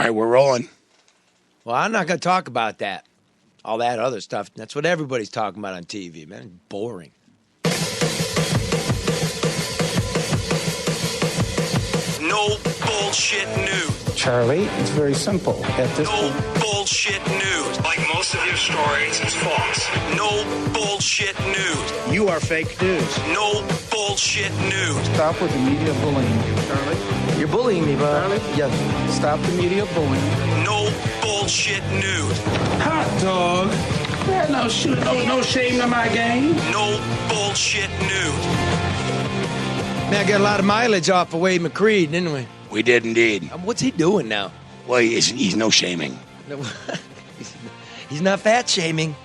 right, we're rolling. Well, I'm not going to talk about that. All that other stuff. That's what everybody's talking about on TV, man. It's boring. No bullshit news. Charlie, it's very simple. At this No point, bullshit news. Like most of your stories, it's false. No bullshit news. You are fake news. No bullshit news. stop with the media bullying. You're bullying me, bud. Yes, stop the media bullying. No bullshit news. Hot dog. Man, no shame in my game. No bullshit news. Man, I got a lot of mileage off of Wade McCreed, didn't we? We did indeed. What's he doing now? Well, he's no shaming. No, he's not fat shaming.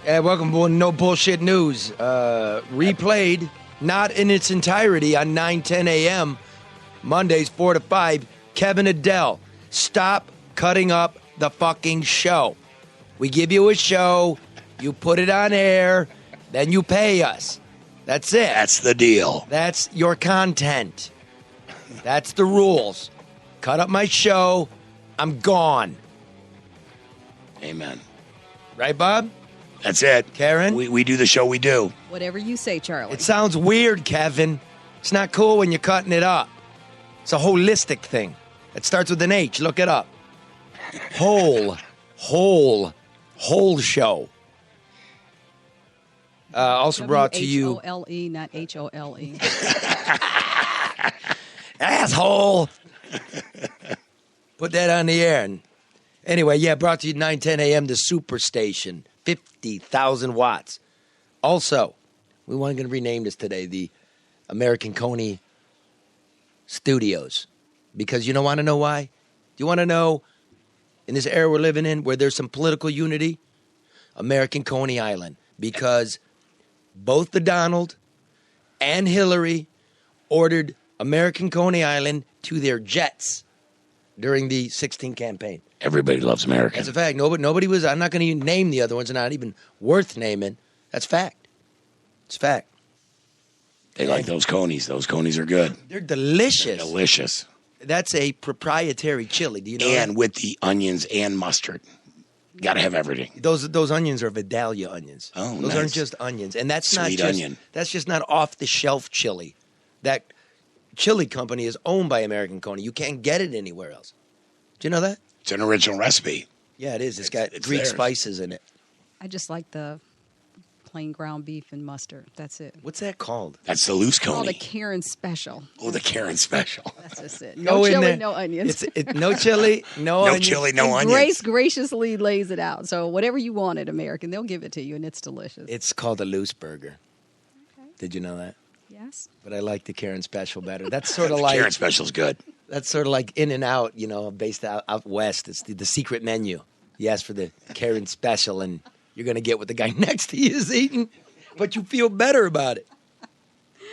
Welcome to No Bullshit News. Replayed, not in its entirety, on 9:10 a.m. Mondays, 4 to 5. Kevin Adele, stop cutting up the fucking show. We give you a show, you put it on air, then you pay us. That's it. That's the deal. That's your content. That's the rules. Cut up my show, I'm gone. Amen. Right, Bob? That's it. Karen? We do the show we do. Whatever you say, Charlie. It sounds weird, Kevin. It's not cool when you're cutting it up. It's a holistic thing. It starts with an H. Look it up. Whole show. Also brought to you... W-H-O-L-E, not H-O-L-E. Asshole. Put that on the air. And anyway, yeah, brought to you 9:10 a.m. The Superstation. 50,000 watts. Also, we weren't going to rename this today the American Coney Studios. Because you don't want to know why? Do you want to know, in this era we're living in, where there's some political unity? American Coney Island. Because both the Donald and Hillary ordered American Coney Island to their jets during the 2016 campaign. Everybody loves America. That's a fact. Nobody was. I'm not going to even name the other ones. They're not even worth naming. That's fact. It's fact. They like those conies. Those conies are good. They're delicious. They're delicious. That's a proprietary chili. Do you know? And that? with the onions and mustard. Got to have everything. Those onions are Vidalia onions. Oh, those nice. aren't just onions, and that's not Sweet just onion. That's just not off the shelf chili. That chili company is owned by American Coney. You can't get it anywhere else. Do you know that? It's an original recipe. Yeah, it is. It's got Greek theirs. spices in it. I just like the plain ground beef and mustard. That's it. What's that called? That's the loose It's called a coney. Karen special. Oh, the Karen special. That's just it. Go No in chili, there. no onions. No chili, no No onions. chili, no And onions. Grace graciously lays it out. So whatever you want at American, they'll give it to you, and it's delicious. It's called a loose burger. Okay. Did you know that? Yes. But I like the Karen special better. That's sort of like Karen special's good. that's sort of like In and Out, based out west. It's the secret menu. You ask for the Karen special, and you're going to get what the guy next to you is eating, but you feel better about it.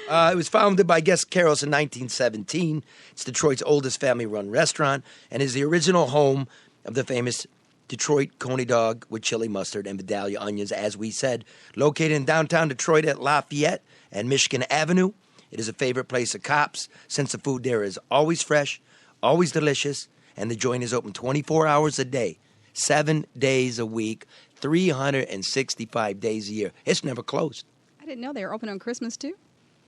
It was founded by Guest Carroll's in 1917. It's Detroit's oldest family-run restaurant and is the original home of the famous Detroit Coney dog with chili mustard and Vidalia onions, as we said. Located in downtown Detroit at Lafayette and Michigan Avenue, it is a favorite place of cops since the food there is always fresh, always delicious, and the joint is open 24 hours a day, 7 days a week, 365 days a year. It's never closed. I didn't know they were open on Christmas, too.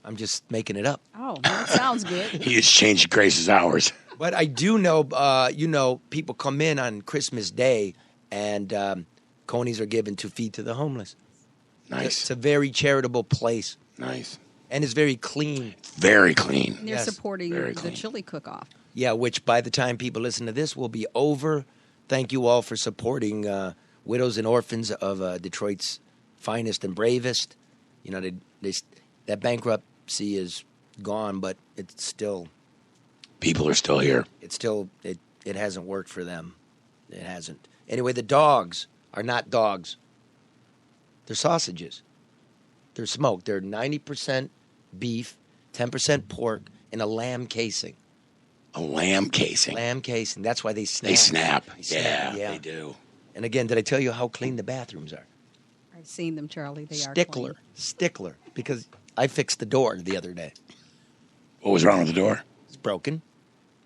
I'm just making it up. Oh, that sounds good. He just changed Grace's hours. But I do know, people come in on Christmas Day and conies are given to feed to the homeless. Nice. It's a very charitable place. Nice. And it's very clean. Very clean. And they're Yes, supporting very the clean. chili cook-off. Yeah, which by the time people listen to this will be over. Thank you all for supporting widows and orphans of Detroit's finest and bravest. That bankruptcy is gone, but it's still... People are still here. It's still... It hasn't worked for them. It hasn't. Anyway, the dogs are not dogs. They're sausages. They're smoked. They're 90% beef, 10% pork, and a lamb casing. A lamb casing. Lamb casing. That's why they snap. They snap. They snap, Yeah, they do. And again, did I tell you how clean the bathrooms are? I've seen them, Charlie. They are clean. Stickler. Because I fixed the door the other day. What was wrong with the door? It's broken.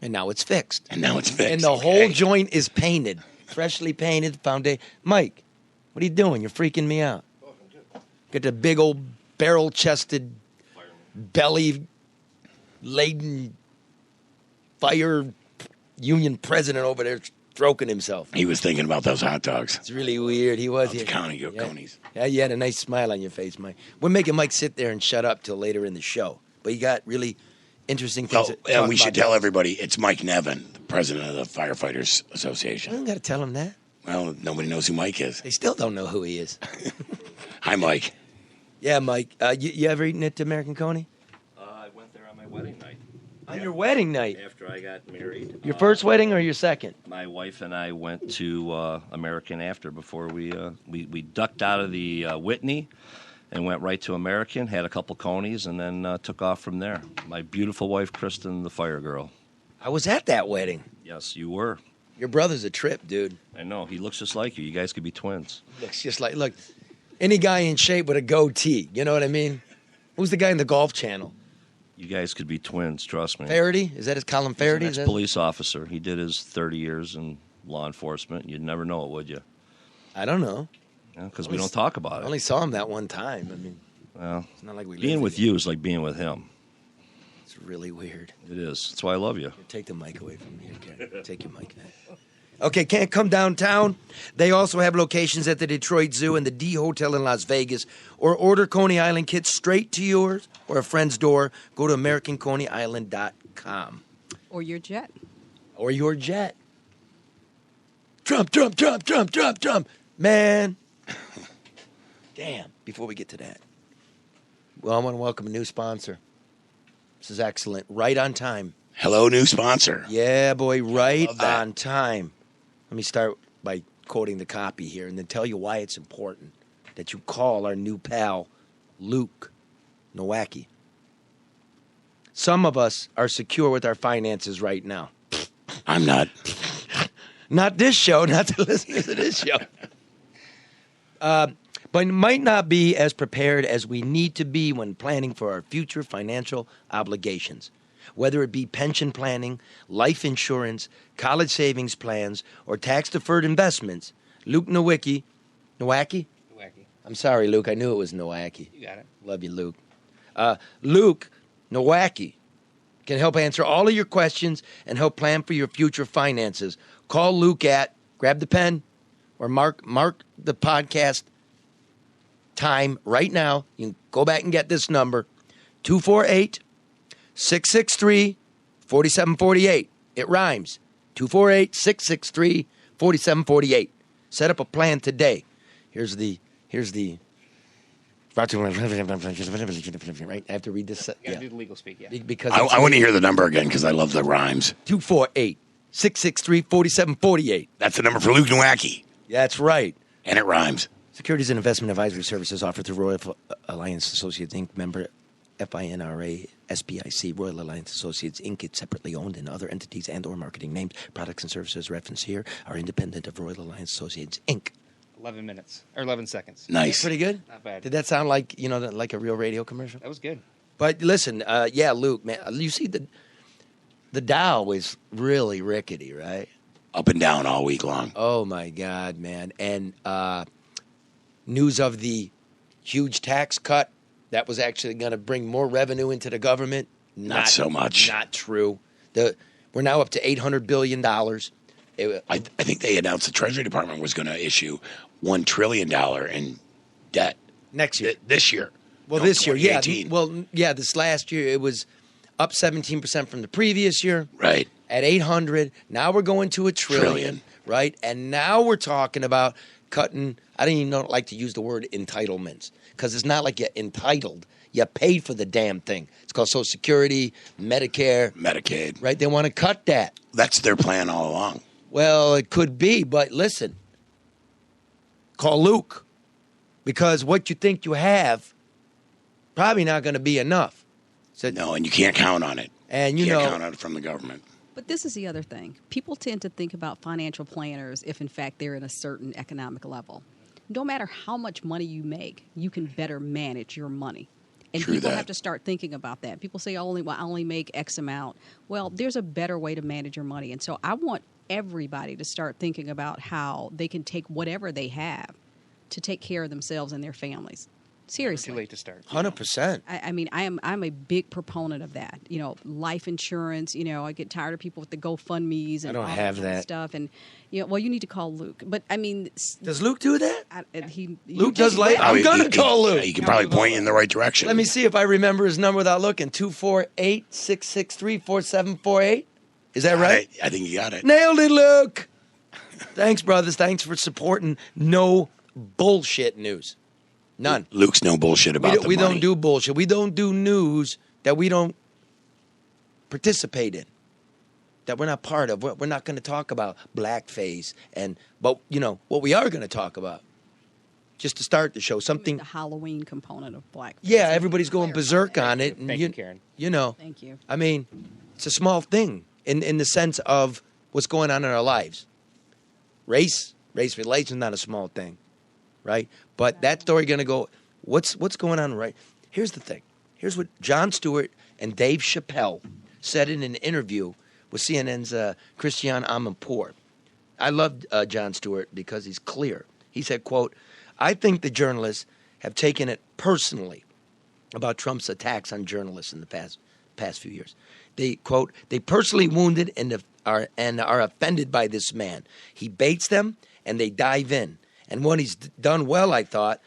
And now it's fixed. And the whole joint is painted, freshly painted foundation. Mike, what are you doing? You're freaking me out. Got the big old barrel-chested, belly-laden fire union president over there stroking himself. He was thinking about those hot dogs. It's really weird. He was. Counting your conies. Yeah, you had a nice smile on your face, Mike. We're making Mike sit there and shut up till later in the show. But you got really interesting things. And we should tell everybody it's Mike Nevin, the president of the Firefighters Association. I don't got to tell him that. Well, nobody knows who Mike is. They still don't know who he is. Hi, Mike. Yeah, Mike. You ever eaten at American Coney? I went there on my wedding night. On your wedding night? After I got married. Your first wedding or your second? My wife and I went to American after before we ducked out of the Whitney and went right to American, had a couple conies, and then took off from there. My beautiful wife, Kristen, the fire girl. I was at that wedding. Yes, you were. Your brother's a trip, dude. I know. He looks just like you. You guys could be twins. Looks just like, look, any guy in shape with a goatee. You know what I mean? Who's the guy in the Golf Channel? You guys could be twins, trust me. Faraday? Is that his Colin Faraday? He's an ex-police officer. He did his 30 years in law enforcement. You'd never know it, would you? I don't know. Because we don't talk about it. I only saw him that one time. I mean, well, it's not like we being with you is like being with him. It's really weird. It is. That's why I love you. Take the mic away from me. Okay. Take your mic back. Okay, can't come downtown? They also have locations at the Detroit Zoo and the D Hotel in Las Vegas. Or order Coney Island kits straight to yours or a friend's door. Go to AmericanConeyIsland.com. Or your jet. Or your jet. Trump, Trump, Trump, Trump, Trump, Trump. Man. Damn. Before we get to that. Well, I want to welcome a new sponsor. This is excellent. Right on time. Hello, new sponsor. Yeah, boy, right on time. Let me start by quoting the copy here and then tell you why it's important that you call our new pal, Luke Nowacki. Some of us are secure with our finances right now. I'm not. Not this show, not the listeners of this show. But might not be as prepared as we need to be when planning for our future financial obligations. Whether it be pension planning, life insurance, college savings plans, or tax-deferred investments, Luke Nowacki? Nowacki. I'm sorry, Luke. I knew it was Nowacki. You got it. Love you, Luke. Luke Nowacki can help answer all of your questions and help plan for your future finances. Call Luke at, grab the pen, or mark the podcast time right now. You can go back and get this number, 248-663-4748. It rhymes. 248-663-4748. Set up a plan today. Here's the right. I have to read this. Yeah. Do the legal speak, yeah. Because I want to hear the number again because I love the rhymes. 248-663-4748. That's the number for Luke Nowacki. That's right. And it rhymes. Securities and investment advisory services offered through Royal Alliance Associates, Inc., member FINRA, SBIC, Royal Alliance Associates, Inc., it's separately owned, and other entities and or marketing names, products and services referenced here are independent of Royal Alliance Associates, Inc. 11 minutes, or 11 seconds. Nice. Pretty good? Not bad. Did that sound like, like a real radio commercial? That was good. But listen, yeah, Luke, man, you see the Dow was really rickety, right? Up and down all week long. Oh, my God, man. And news of the huge tax cut that was actually going to bring more revenue into the government. Not so much. Not true. We're now up to $800 billion. I think they announced the Treasury Department was going to issue $1 trillion in debt. Next year. This year. Well, this year, yeah. 2018. Well, yeah, this last year it was up 17% from the previous year. Right. At 800. Now we're going to $1 trillion. Right? And now we're talking about cutting, I don't even like to use the word entitlements because it's not like you're entitled. You paid for the damn thing. It's called Social Security, Medicare. Medicaid. Right? They want to cut that. That's their plan all along. Well, it could be, but listen. Call Luke. Because what you think you have, probably not going to be enough. So, No, and you can't count on it. And you can't count on it from the government. But this is the other thing. People tend to think about financial planners if, in fact, they're at a certain economic level. No matter how much money you make, you can better manage your money. And True people that. have to start thinking about that. People say, I only make X amount. Well, there's a better way to manage your money. And so I want everybody to start thinking about how they can take whatever they have to take care of themselves and their families. Seriously. Too late to start. 100%. I mean, I'm a big proponent of that. You know, life insurance. You know, I get tired of people with the GoFundMe's and I don't all have kind of that. stuff. And you need to call Luke. But I mean, Does Luke do that? Luke does like. I'm gonna call Luke. He can probably point you in the right direction. Let me see if I remember his number without looking. 248-663-4748. Is that right? I think you got it. Nailed it, Luke. Thanks, brothers. Thanks for supporting no bullshit news. None. Luke's no bullshit about We the money. don't do bullshit. We don't do news that we don't participate in, that we're not part of. We're not going to talk about blackface. But what we are going to talk about, just to start the show, something. The Halloween component of black. Yeah, everybody's going berserk on it. Thank you, Karen. Thank you. I mean, it's a small thing in the sense of what's going on in our lives. Race relations, not a small thing, right? But that story going to go, what's going on, right? Here's the thing. Here's what Jon Stewart and Dave Chappelle said in an interview with CNN's Christiane Amanpour. I love Jon Stewart because he's clear. He said, quote, I think the journalists have taken it personally about Trump's attacks on journalists in the past few years. They, quote, they personally wounded and are offended by this man. He baits them and they dive in. And what he's done well, I thought,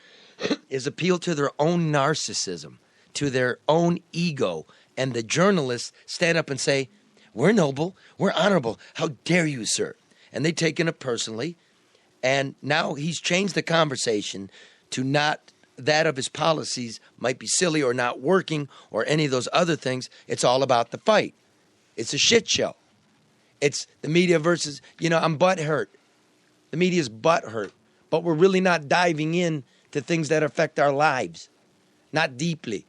is appeal to their own narcissism, to their own ego. And the journalists stand up and say, we're noble, we're honorable. How dare you, sir? And they've taken it personally. And now he's changed the conversation to not that of his policies might be silly or not working or any of those other things. It's all about the fight. It's a shit show. It's the media versus, I'm butthurt. The media's butthurt. But we're really not diving in to things that affect our lives. Not deeply.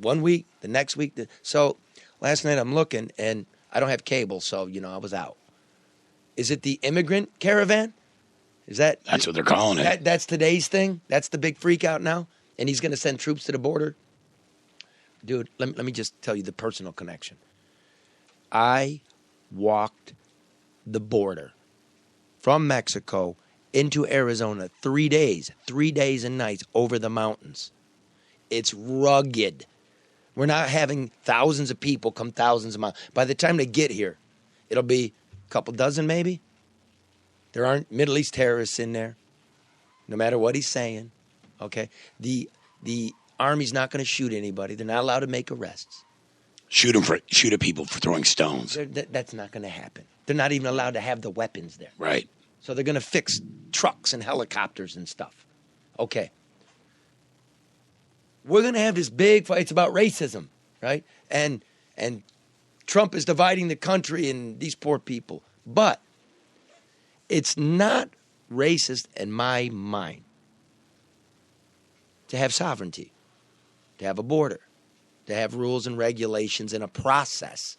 1 week, the next week. So last night I'm looking, and I don't have cable, so, I was out. Is it the immigrant caravan? That's what they're calling it. That's today's thing? That's the big freak out now? And he's going to send troops to the border? Dude, let me just tell you the personal connection. I walked the border from Mexico into Arizona 3 days and nights over the mountains. It's rugged. We're not having thousands of people come thousands of miles. By the time they get here, it'll be a couple dozen maybe. There aren't Middle East terrorists in there, no matter what he's saying. Okay? The Army's not going to shoot anybody. They're not allowed to make arrests. Shoot at people for throwing stones. That's not going to happen. They're not even allowed to have the weapons there. Right. So they're going to fix trucks and helicopters and stuff. Okay. We're going to have this big fight. It's about racism, right? And Trump is dividing the country and these poor people. But it's not racist in my mind to have sovereignty, to have a border, to have rules and regulations and a process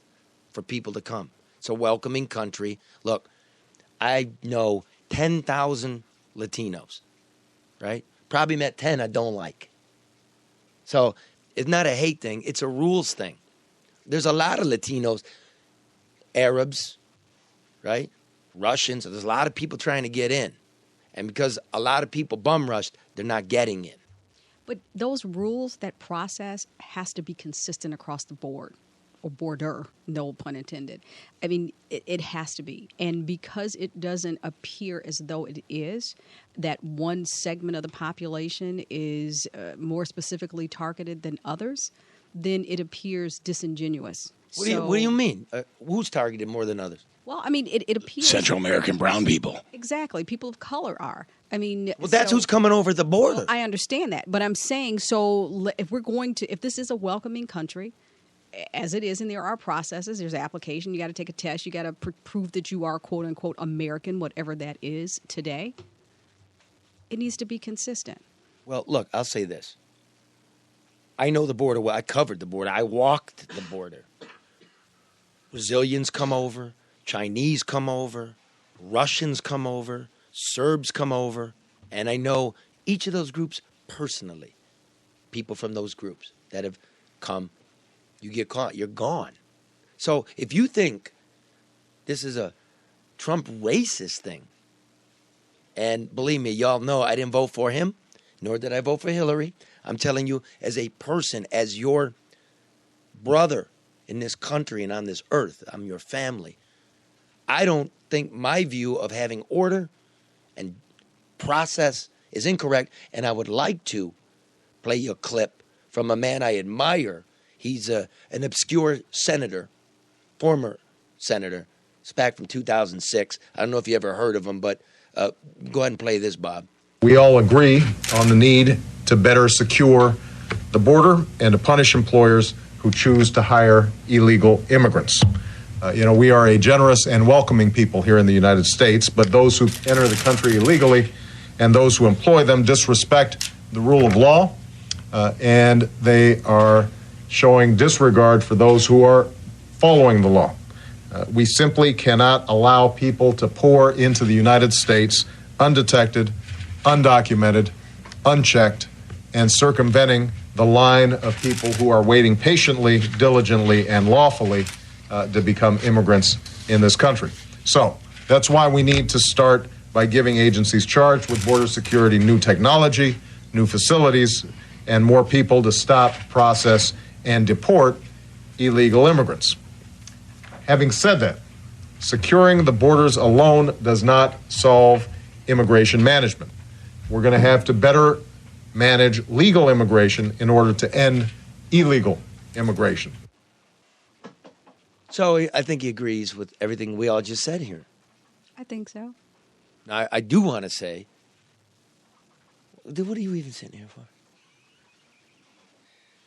for people to come. It's a welcoming country. Look, I know 10,000 Latinos, right? Probably met 10 I don't like. So it's not a hate thing. It's a rules thing. There's a lot of Latinos, Arabs, right? Russians. There's a lot of people trying to get in. And because a lot of people bum rushed, they're not getting in. But those rules, that process has to be consistent across the board. Or border, no pun intended. I mean, it has to be. And because it doesn't appear as though it is, that one segment of the population is more specifically targeted than others, then it appears disingenuous. What do you mean? Who's targeted more than others? Well, I mean, it appears... Central American brown people. Exactly. People of color are. I mean... Well, that's who's coming over the border. Well, I understand that. But I'm saying, so if this is a welcoming country... as it is, and there are processes, there's application, you got to take a test, you got to prove that you are quote-unquote American, whatever that is today. It needs to be consistent. Well, look, I'll say this. I know the border well. I covered the border. I walked the border. Brazilians come over, Chinese come over, Russians come over, Serbs come over, and I know each of those groups personally, people from those groups. that have come. You get caught, you're gone. So if you think this is a Trump racist thing, and believe me, y'all know I didn't vote for him, nor did I vote for Hillary. I'm telling you, as a person, as your brother in this country and on this earth, I'm your family. I don't think my view of having order and process is incorrect, and I would like to play you a clip from a man I admire. He's an obscure senator, former senator. It's back from 2006. I don't know if you ever heard of him, but go ahead and play this, Bob. We all agree on the need to better secure the border and to punish employers who choose to hire illegal immigrants. We are a generous and welcoming people here in the United States, but those who enter the country illegally and those who employ them disrespect the rule of law, and they are showing disregard for those who are following the law. We simply cannot allow people to pour into the United States undetected, undocumented, unchecked, and circumventing the line of people who are waiting patiently, diligently, and lawfully to become immigrants in this country. So that's why we need to start by giving agencies charged with border security new technology, new facilities, and more people to stop, process, and deport illegal immigrants. Having said that, securing the borders alone does not solve immigration management. We're going to have to better manage legal immigration in order to end illegal immigration. So I think he agrees with everything we all just said here. I think so. Now, I do want to say, what are you even sitting here for?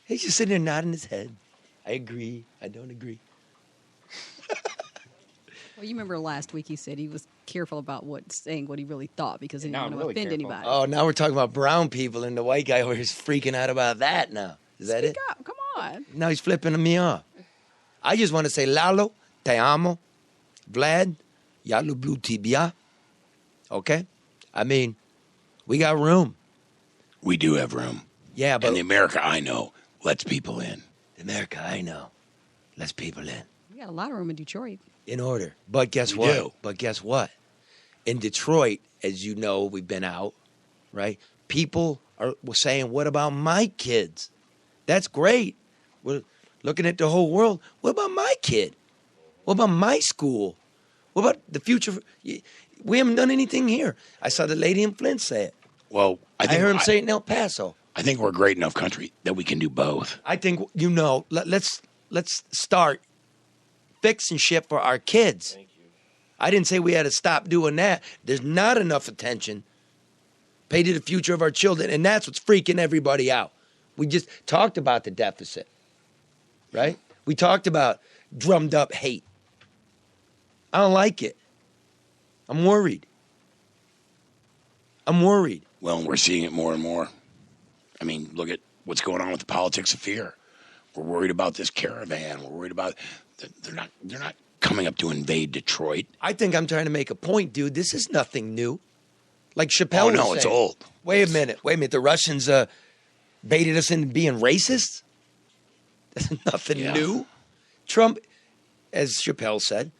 He's just sitting there nodding his head. I agree. I don't agree. Well, you remember last week he said he was careful about saying what he really thought because he didn't want to really offend careful. anybody. Oh, now we're talking about brown people, and the white guy over here is freaking out about that now. Is that Speak it? up. Come on. Now he's flipping me off. I just want to say, Lalo, te amo. Vlad, ya lubię tibia. Okay? I mean, we got room. We do have room. Yeah, but And the America I know lets people in. the America I know lets people in. We got a lot of room in Detroit. In order. But guess We what? do. But guess what? In Detroit, as you know, we've been out, right? People were saying, what about my kids? That's great. We're looking at the whole world. What about my kid? What about my school? What about the future? We haven't done anything here. I saw the lady in Flint say it. Well, I I heard him say it in El Paso. I think we're a great enough country that we can do both. I think, let's start fixing shit for our kids. Thank you. I didn't say we had to stop doing that. There's not enough attention paid to the future of our children, and that's what's freaking everybody out. We just talked about the deficit, right? We talked about drummed up hate. I don't like it. I'm worried. Well, we're seeing it more and more. I mean, look at what's going on with the politics of fear. We're worried about this caravan. We're worried about they're not coming up to invade Detroit. I think I'm trying to make a point, dude. This is nothing new. Like Chappelle was no, it's saying. old. Wait a minute. The Russians baited us into being racist? That's nothing new. Trump, as Chappelle said,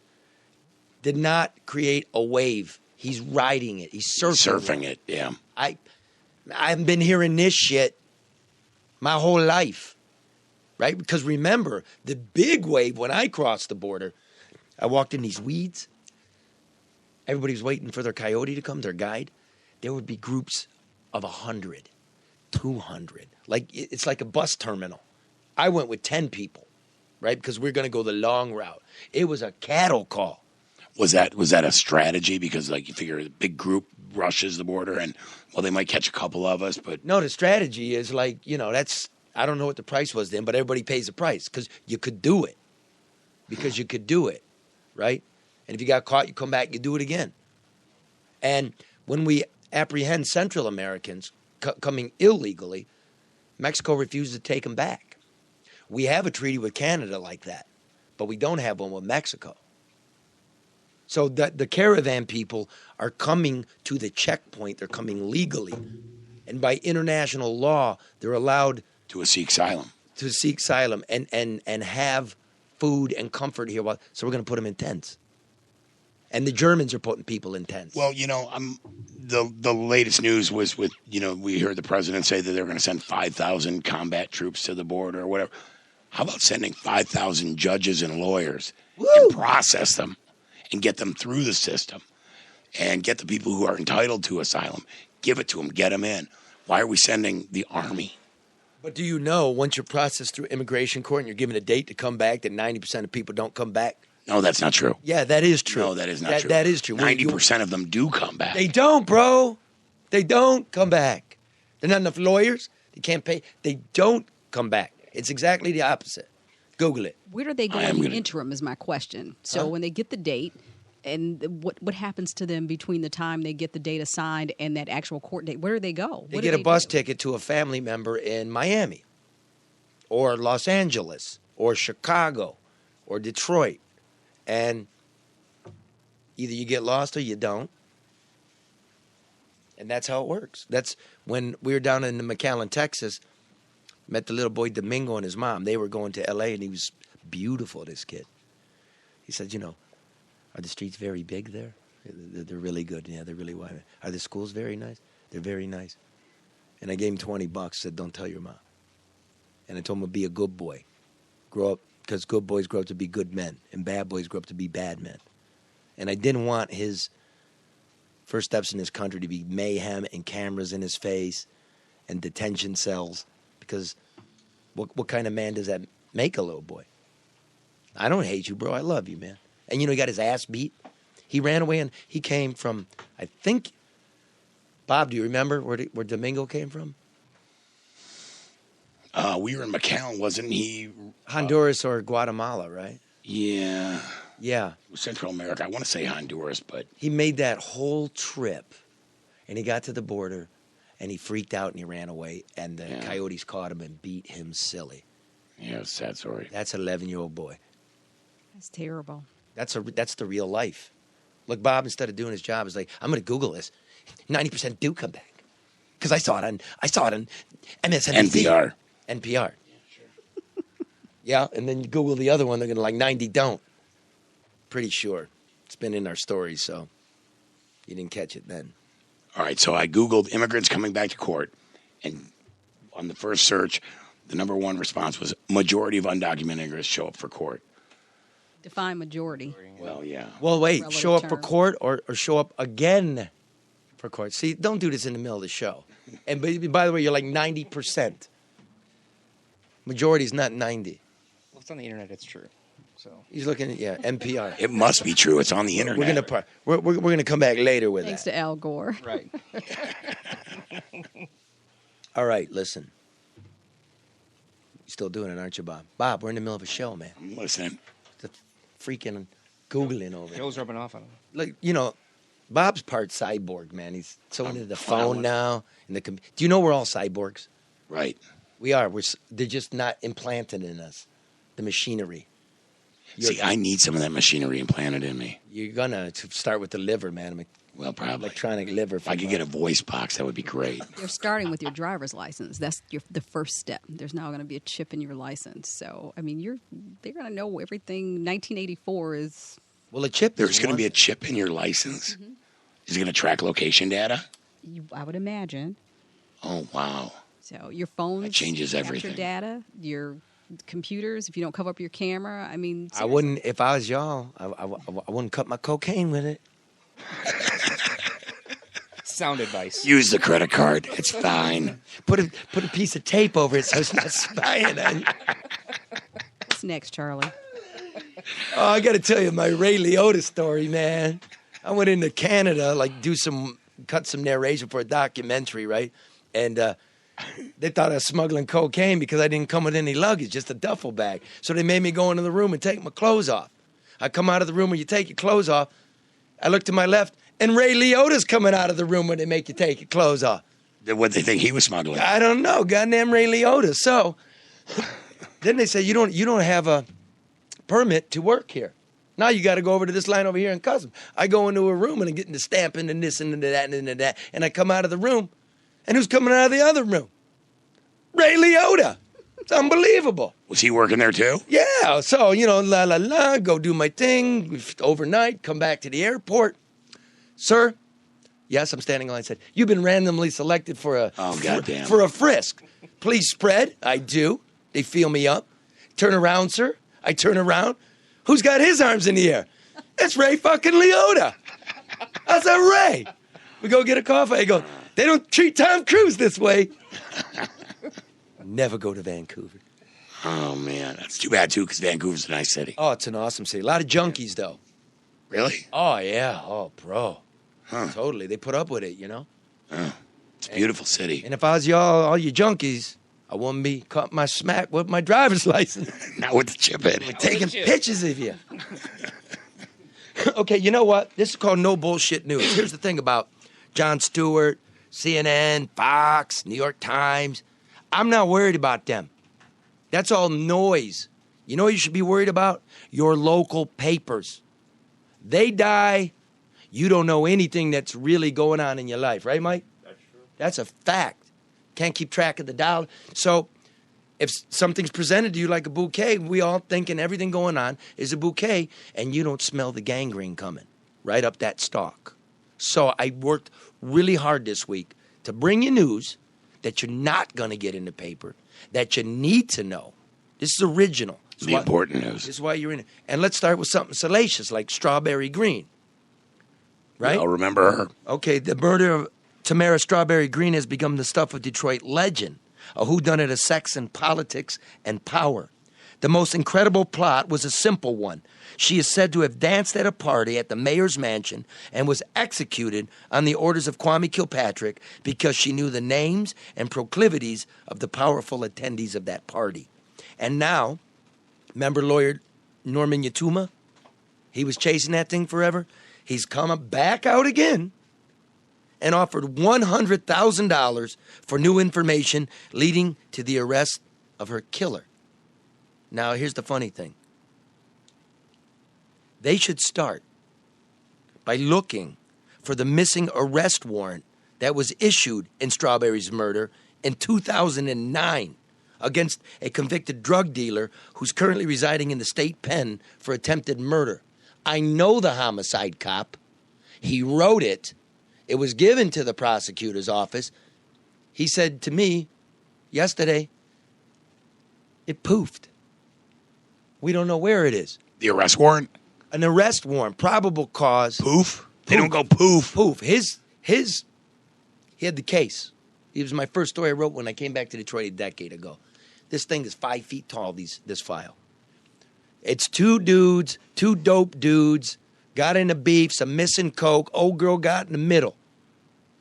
did not create a wave. He's riding it. He's surfing it. Yeah. I've been hearing this shit my whole life, right? Because remember, the big wave when I crossed the border, I walked in these weeds. Everybody was waiting for their coyote to come, their guide. There would be groups of 100, 200. Like, it's like a bus terminal. I went with 10 people, right? Because we're going to go the long route. It was a cattle call. Was that a strategy? Because, like, you figure a big group rushes the border and, well, they might catch a couple of us, but... No, the strategy is like, that's... I don't know what the price was then, but everybody pays the price because you could do it. Because you could do it, right? And if you got caught, you come back, you do it again. And when we apprehend Central Americans coming illegally, Mexico refused to take them back. We have a treaty with Canada like that, but we don't have one with Mexico. So the caravan people are coming to the checkpoint. They're coming legally. And by international law, they're allowed to seek asylum. to seek asylum and have food and comfort here. So we're going to put them in tents. And the Germans are putting people in tents. Well, the latest news was with, we heard the president say that they're going to send 5,000 combat troops to the border or whatever. How about sending 5,000 judges and lawyers and process them and get them through the system and get the people who are entitled to asylum, give it to them, get them in. Why are we sending the army? But do you know, once you're processed through immigration court and you're given a date to come back, that 90% of people don't come back? No, that's not true. Yeah, that is true. No, that is not true. That is true. 90% of them do come back. They don't, bro. They don't come back. There's not enough lawyers. They can't pay. They don't come back. It's exactly the opposite. Google it. Where do they go in the interim is my question. So when they get the date, and what happens to them between the time they get the date assigned and that actual court date? Where do they go? They get a bus ticket to a family member in Miami or Los Angeles or Chicago or Detroit. And either you get lost or you don't. And that's how it works. That's when we were down in McAllen, Texas, met the little boy Domingo and his mom. They were going to L.A., and he was beautiful, this kid. He said, are the streets very big there? They're really good. Yeah, they're really wide. Are the schools very nice? They're very nice. And I gave him $20, said, don't tell your mom. And I told him to be a good boy. Grow up. Because good boys grow up to be good men, and bad boys grow up to be bad men. And I didn't want his first steps in this country to be mayhem and cameras in his face and detention cells, because what kind of man does that make a little boy? I don't hate you, bro. I love you, man. And he got his ass beat. He ran away, and he came from, I think, Bob, do you remember where Domingo came from? We were in McAllen, wasn't he? Honduras or Guatemala, right? Yeah. Yeah. Central America. I want to say Honduras, but... He made that whole trip, and he got to the border, and he freaked out, and he ran away, and the coyotes caught him and beat him silly. Yeah, it's a sad story. That's an 11-year-old boy. That's terrible. That's the real life. Look, Bob, instead of doing his job, is like, I'm going to Google this. 90% do come back. Because I saw it on MSNBC. NPR. Yeah, sure. Yeah, and then you Google the other one, they're going to 90 don't. Pretty sure. It's been in our stories, so you didn't catch it then. All right, so I Googled immigrants coming back to court, and on the first search, the number one response was majority of undocumented immigrants show up for court. Define majority. Well, yeah. Well, wait, Relative show up for term. court or show up again for court? See, don't do this in the middle of the show. And by the way, you're 90%. Majority is not 90. Well, it's on the internet. It's true. So He's looking at NPR. It must be true. It's on the internet. We're gonna come back later with Thanks that. to Al Gore. right. All right, listen. You're still doing it, aren't you, Bob? Bob, we're in the middle of a show, man. I'm listening. The freaking Googling over Joe's rubbing off on him. Look, Bob's part cyborg, man. He's so into the phone now. And do you know we're all cyborgs? Right. We are. They're just not implanted in us. The machinery. See, I need some of that machinery implanted in me. You're gonna start with the liver, man. Well, probably. Electronic liver. If I could get a voice box, that would be great. You're starting with your driver's license. That's the first step. There's now going to be a chip in your license. So, I mean, they're going to know everything. 1984 is... Well, a chip. There's going to be a chip in your license? Mm-hmm. Is it going to track location data? I would imagine. Oh, wow. So your phones that changes capture everything. Data, your computers, if you don't cover up your camera, I mean... Seriously. I wouldn't, if I was y'all, I wouldn't cut my cocaine with it. Sound advice. Use the credit card. It's fine. Put a piece of tape over it so it's not spying on you. What's next, Charlie? Oh, I got to tell you my Ray Liotta story, man. I went into Canada, cut some narration for a documentary, right? And they thought I was smuggling cocaine because I didn't come with any luggage, just a duffel bag. So they made me go into the room and take my clothes off. I come out of the room where you take your clothes off. I look to my left, and Ray Liotta's coming out of the room when they make you take your clothes off. What they think he was smuggling? I don't know. Goddamn Ray Liotta. So then they say, you don't have a permit to work here. Now you got to go over to this line over here in customs. I go into a room and I'm getting the stamping and this and that and that. And I come out of the room, and who's coming out of the other room? Ray Liotta. It's unbelievable. Was he working there too? Yeah, so, go do my thing overnight, come back to the airport. Sir, yes, I'm standing on. I said, you've been randomly selected for a frisk. Please spread. I do. They feel me up. Turn around, sir. I turn around. Who's got his arms in the air? It's Ray fucking Liotta. I said, Ray. We go get a coffee. I go, they don't treat Tom Cruise this way. Never go to Vancouver. Oh, man. That's too bad, too, because Vancouver's a nice city. Oh, it's an awesome city. A lot of junkies, though. Really? Oh, yeah. Oh, bro. Huh. Totally. They put up with it, It's a beautiful city. And if I was all you junkies, I wouldn't be caught my smack with my driver's license. Not with the chip in it. Taking pictures of you. Okay, you know what? This is called no bullshit news. Here's the thing about Jon Stewart, CNN, Fox, New York Times. I'm not worried about them. That's all noise. You know what you should be worried about? Your local papers. They die, you don't know anything that's really going on in your life, right, Mike? That's true. That's a fact. Can't keep track of the dollar. So if something's presented to you like a bouquet, we all thinking everything going on is a bouquet, and you don't smell the gangrene coming right up that stalk. So I worked really hard this week to bring you news that you're not going to get in the paper, that you need to know. This is original. The important news. This is why you're in it. And let's start with something salacious like Strawberry Green. Right? I'll remember her. Okay, the murder of Tamara Strawberry Green has become the stuff of Detroit legend, a whodunit of sex and politics and power. The most incredible plot was a simple one. She is said to have danced at a party at the mayor's mansion and was executed on the orders of Kwame Kilpatrick because she knew the names and proclivities of the powerful attendees of that party. And now, remember lawyer Norman Yatuma? He was chasing that thing forever. He's coming back out again and offered $100,000 for new information leading to the arrest of her killer. Now, here's the funny thing. They should start by looking for the missing arrest warrant that was issued in Strawberry's murder in 2009 against a convicted drug dealer who's currently residing in the state pen for attempted murder. I know the homicide cop. He wrote it. It was given to the prosecutor's office. He said to me yesterday, it poofed. We don't know where it is. The arrest warrant? An arrest warrant, probable cause. Poof? They don't go poof. Poof. He had the case. It was my first story I wrote when I came back to Detroit a decade ago. This thing is 5 feet tall, this file. It's two dope dudes, got in a beef, some missing coke, old girl got in the middle.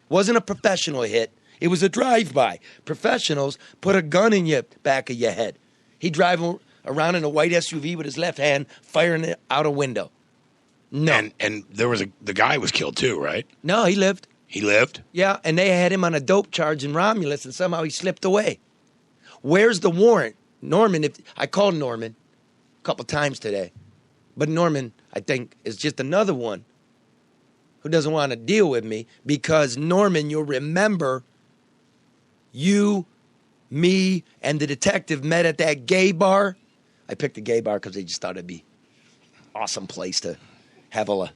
Wasn't a professional hit. It was a drive-by. Professionals put a gun in your back of your head. He driving around in a white SUV with his left hand, firing it out a window. No. And there was the guy was killed too, right? No, he lived. He lived? Yeah, and they had him on a dope charge in Romulus, and somehow he slipped away. Where's the warrant? Norman, I called Norman a couple times today. But Norman, I think, is just another one who doesn't want to deal with me because, Norman, you'll remember you, me, and the detective met at that gay bar. I picked a gay bar because I just thought it'd be an awesome place to have a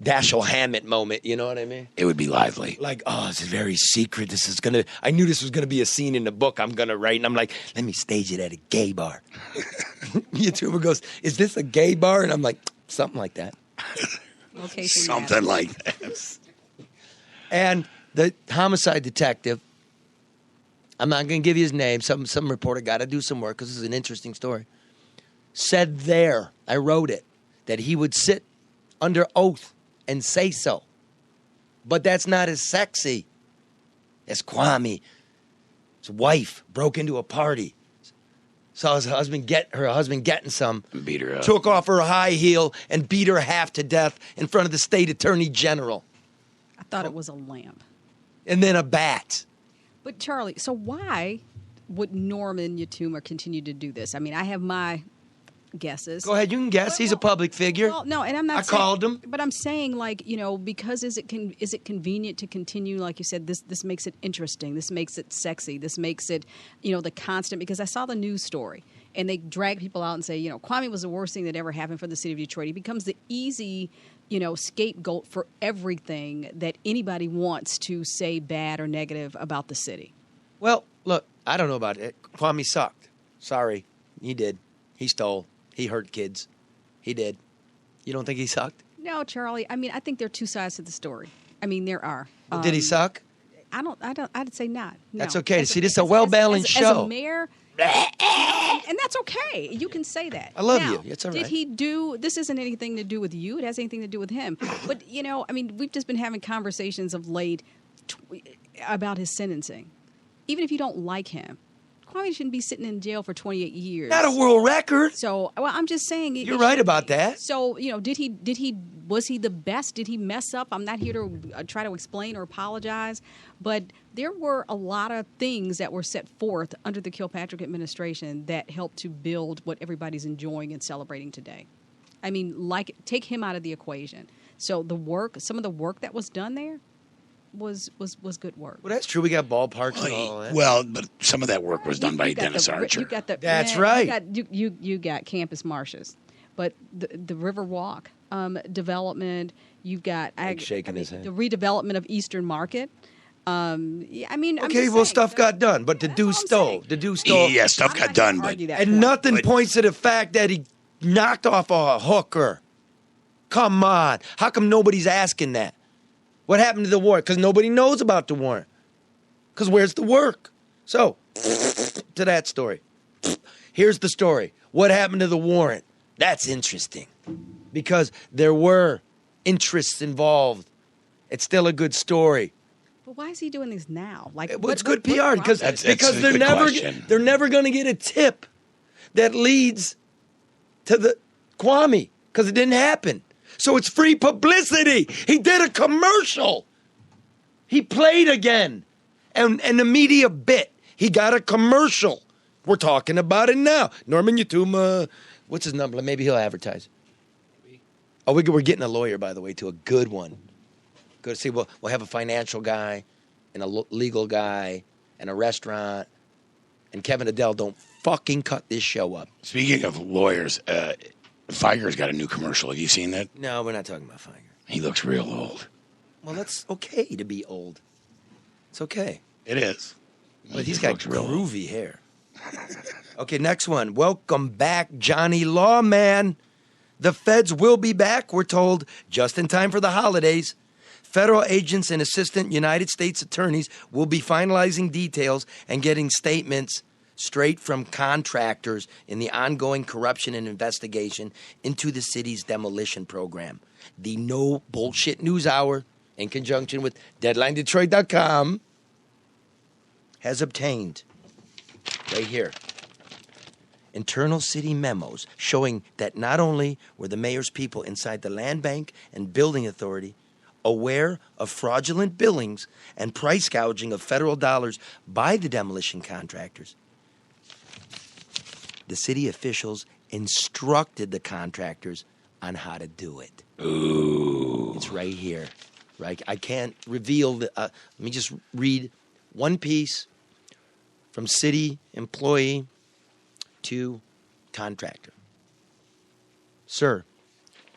Dashiell Hammett moment, you know what I mean? It would be lively. Like, oh, this is very secret. I knew this was going to be a scene in the book I'm going to write. And I'm like, let me stage it at a gay bar. YouTuber goes, is this a gay bar? And I'm like, something like that. Okay, something like that. And the homicide detective, I'm not going to give you his name. Some reporter got to do some work because this is an interesting story. Said there, I wrote it, that he would sit under oath and say so. But that's not as sexy as Kwame. His wife broke into a party. Saw her husband getting some. And beat her up. Took off her high heel and beat her half to death in front of the state attorney general. I thought it was a lamp. And then a bat. But Charlie, so why would Norman Yatuma continue to do this? I mean, I have my guesses. Go ahead, you can guess. He's a public figure. Well, no, and I'm not. I called him, but I'm saying, like, because is it convenient to continue? Like you said, this makes it interesting. This makes it sexy. This makes it, the constant. Because I saw the news story, and they drag people out and say, Kwame was the worst thing that ever happened for the city of Detroit. He becomes the easy, scapegoat for everything that anybody wants to say bad or negative about the city. Well, look, I don't know about it. Kwame sucked. Sorry, he did. He stole. He hurt kids. He did. You don't think he sucked? No, Charlie. I mean, I think there are two sides to the story. I mean, there are. Well, did he suck? I'd say not. No. That's okay. See, this is a well-balanced show. As a mayor, and that's okay. You can say that. I love now, you. It's all right. Did he do? This isn't anything to do with you. It has anything to do with him. But we've just been having conversations of late about his sentencing. Even if you don't like him, Kwame shouldn't be sitting in jail for 28 years. Not a world record. So, I'm just saying. You're right about that. So, was he the best? Did he mess up? I'm not here to try to explain or apologize, but there were a lot of things that were set forth under the Kilpatrick administration that helped to build what everybody's enjoying and celebrating today. I mean, take him out of the equation. So some of the work that was done there was good work. Well, that's true. We got ballparks and all that. Well, but some of that work was done by Dennis Archer. That's right. You got campus marshes, but the River Walk development. You've got shaking his head. The redevelopment of Eastern Market. Okay, well, stuff got done, but the dude stole. Yeah, stuff got done, but nothing points to the fact that he knocked off a hooker. Come on, how come nobody's asking that? What happened to the warrant? Because nobody knows about the warrant. Because where's the work? So, to that story. Here's the story. What happened to the warrant? That's interesting. Because there were interests involved. It's still a good story. But why is he doing this now? It's good PR because they're never going to get a tip that leads to the Kwame because it didn't happen. So it's free publicity. He did a commercial. He played again. And the media bit. He got a commercial. We're talking about it now. Norman Yatuma, what's his number? Maybe he'll advertise. Oh, we're getting a lawyer, by the way, to a good one. Go to see, we'll have a financial guy and a legal guy and a restaurant. And Kevin Adele, don't fucking cut this show up. Speaking of lawyers, Figer's got a new commercial. Have you seen that? No, we're not talking about Figer. He looks real old. Well, that's okay to be old. It's okay. It is. But he's got groovy hair. Okay, next one. Welcome back, Johnny Lawman. The feds will be back, we're told, just in time for the holidays. Federal agents and assistant United States attorneys will be finalizing details and getting statements straight from contractors in the ongoing corruption and investigation into the city's demolition program. The No Bullshit News Hour, in conjunction with DeadlineDetroit.com, has obtained, right here, internal city memos showing that not only were the mayor's people inside the Land Bank and Building Authority aware of fraudulent billings and price gouging of federal dollars by the demolition contractors, the city officials instructed the contractors on how to do it. Ooh. It's right here. Right? I can't reveal let me just read one piece from city employee to contractor. Sir,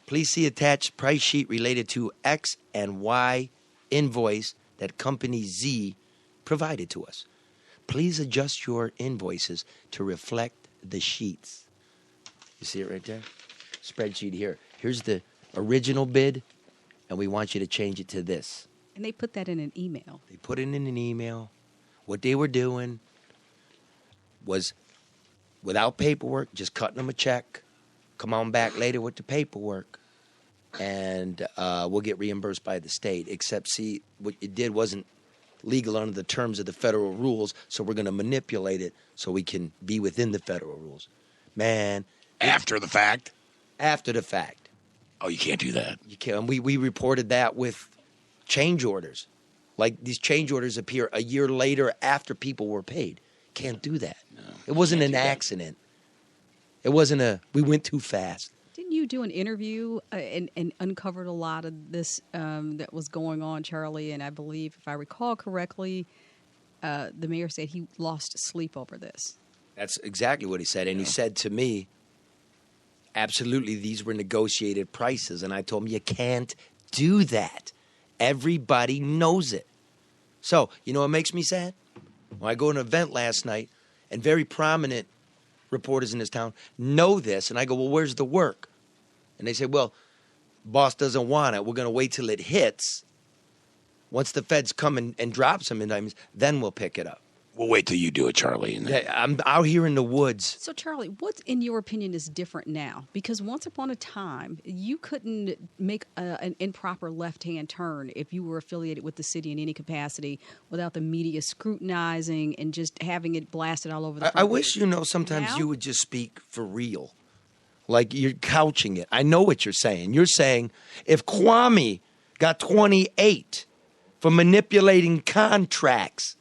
please see attached price sheet related to X and Y invoice that company Z provided to us. Please adjust your invoices to reflect the sheets. You see it right there? Spreadsheet here. Here's the original bid, and we want you to change it to this. And they put that in an email. They put it in an email. What they were doing was, without paperwork, just cutting them a check. Come on back later with the paperwork, and we'll get reimbursed by the state. Except, see, what it did wasn't legal under the terms of the federal rules, so we're going to manipulate it so we can be within the federal rules. Man. After the fact? After the fact. Oh, you can't do that. You can't. We reported that with change orders. Like, these change orders appear a year later after people were paid. Can't do that. No, it wasn't an accident. It wasn't we went too fast. Didn't you do an interview and uncovered a lot of this that was going on, Charlie? And I believe, if I recall correctly, the mayor said he lost sleep over this. That's exactly what he said. And he said to me, absolutely, these were negotiated prices. And I told him, you can't do that. Everybody knows it. So, you know what makes me sad? When I go to an event last night, and very prominent reporters in this town know this, and I go, well, where's the work? And they say, well, boss doesn't want it. We're going to wait till it hits. Once the feds come and drop some indictments, then we'll pick it up. We'll wait till you do it, Charlie. And then... Yeah, I'm out here in the woods. So, Charlie, what, in your opinion, is different now? Because once upon a time, you couldn't make an improper left-hand turn if you were affiliated with the city in any capacity without the media scrutinizing and just having it blasted all over the front I wish, page. sometimes Now? you would just speak for real. Like you're couching it. I know what you're saying. You're saying if Kwame got 28 for manipulating contracts,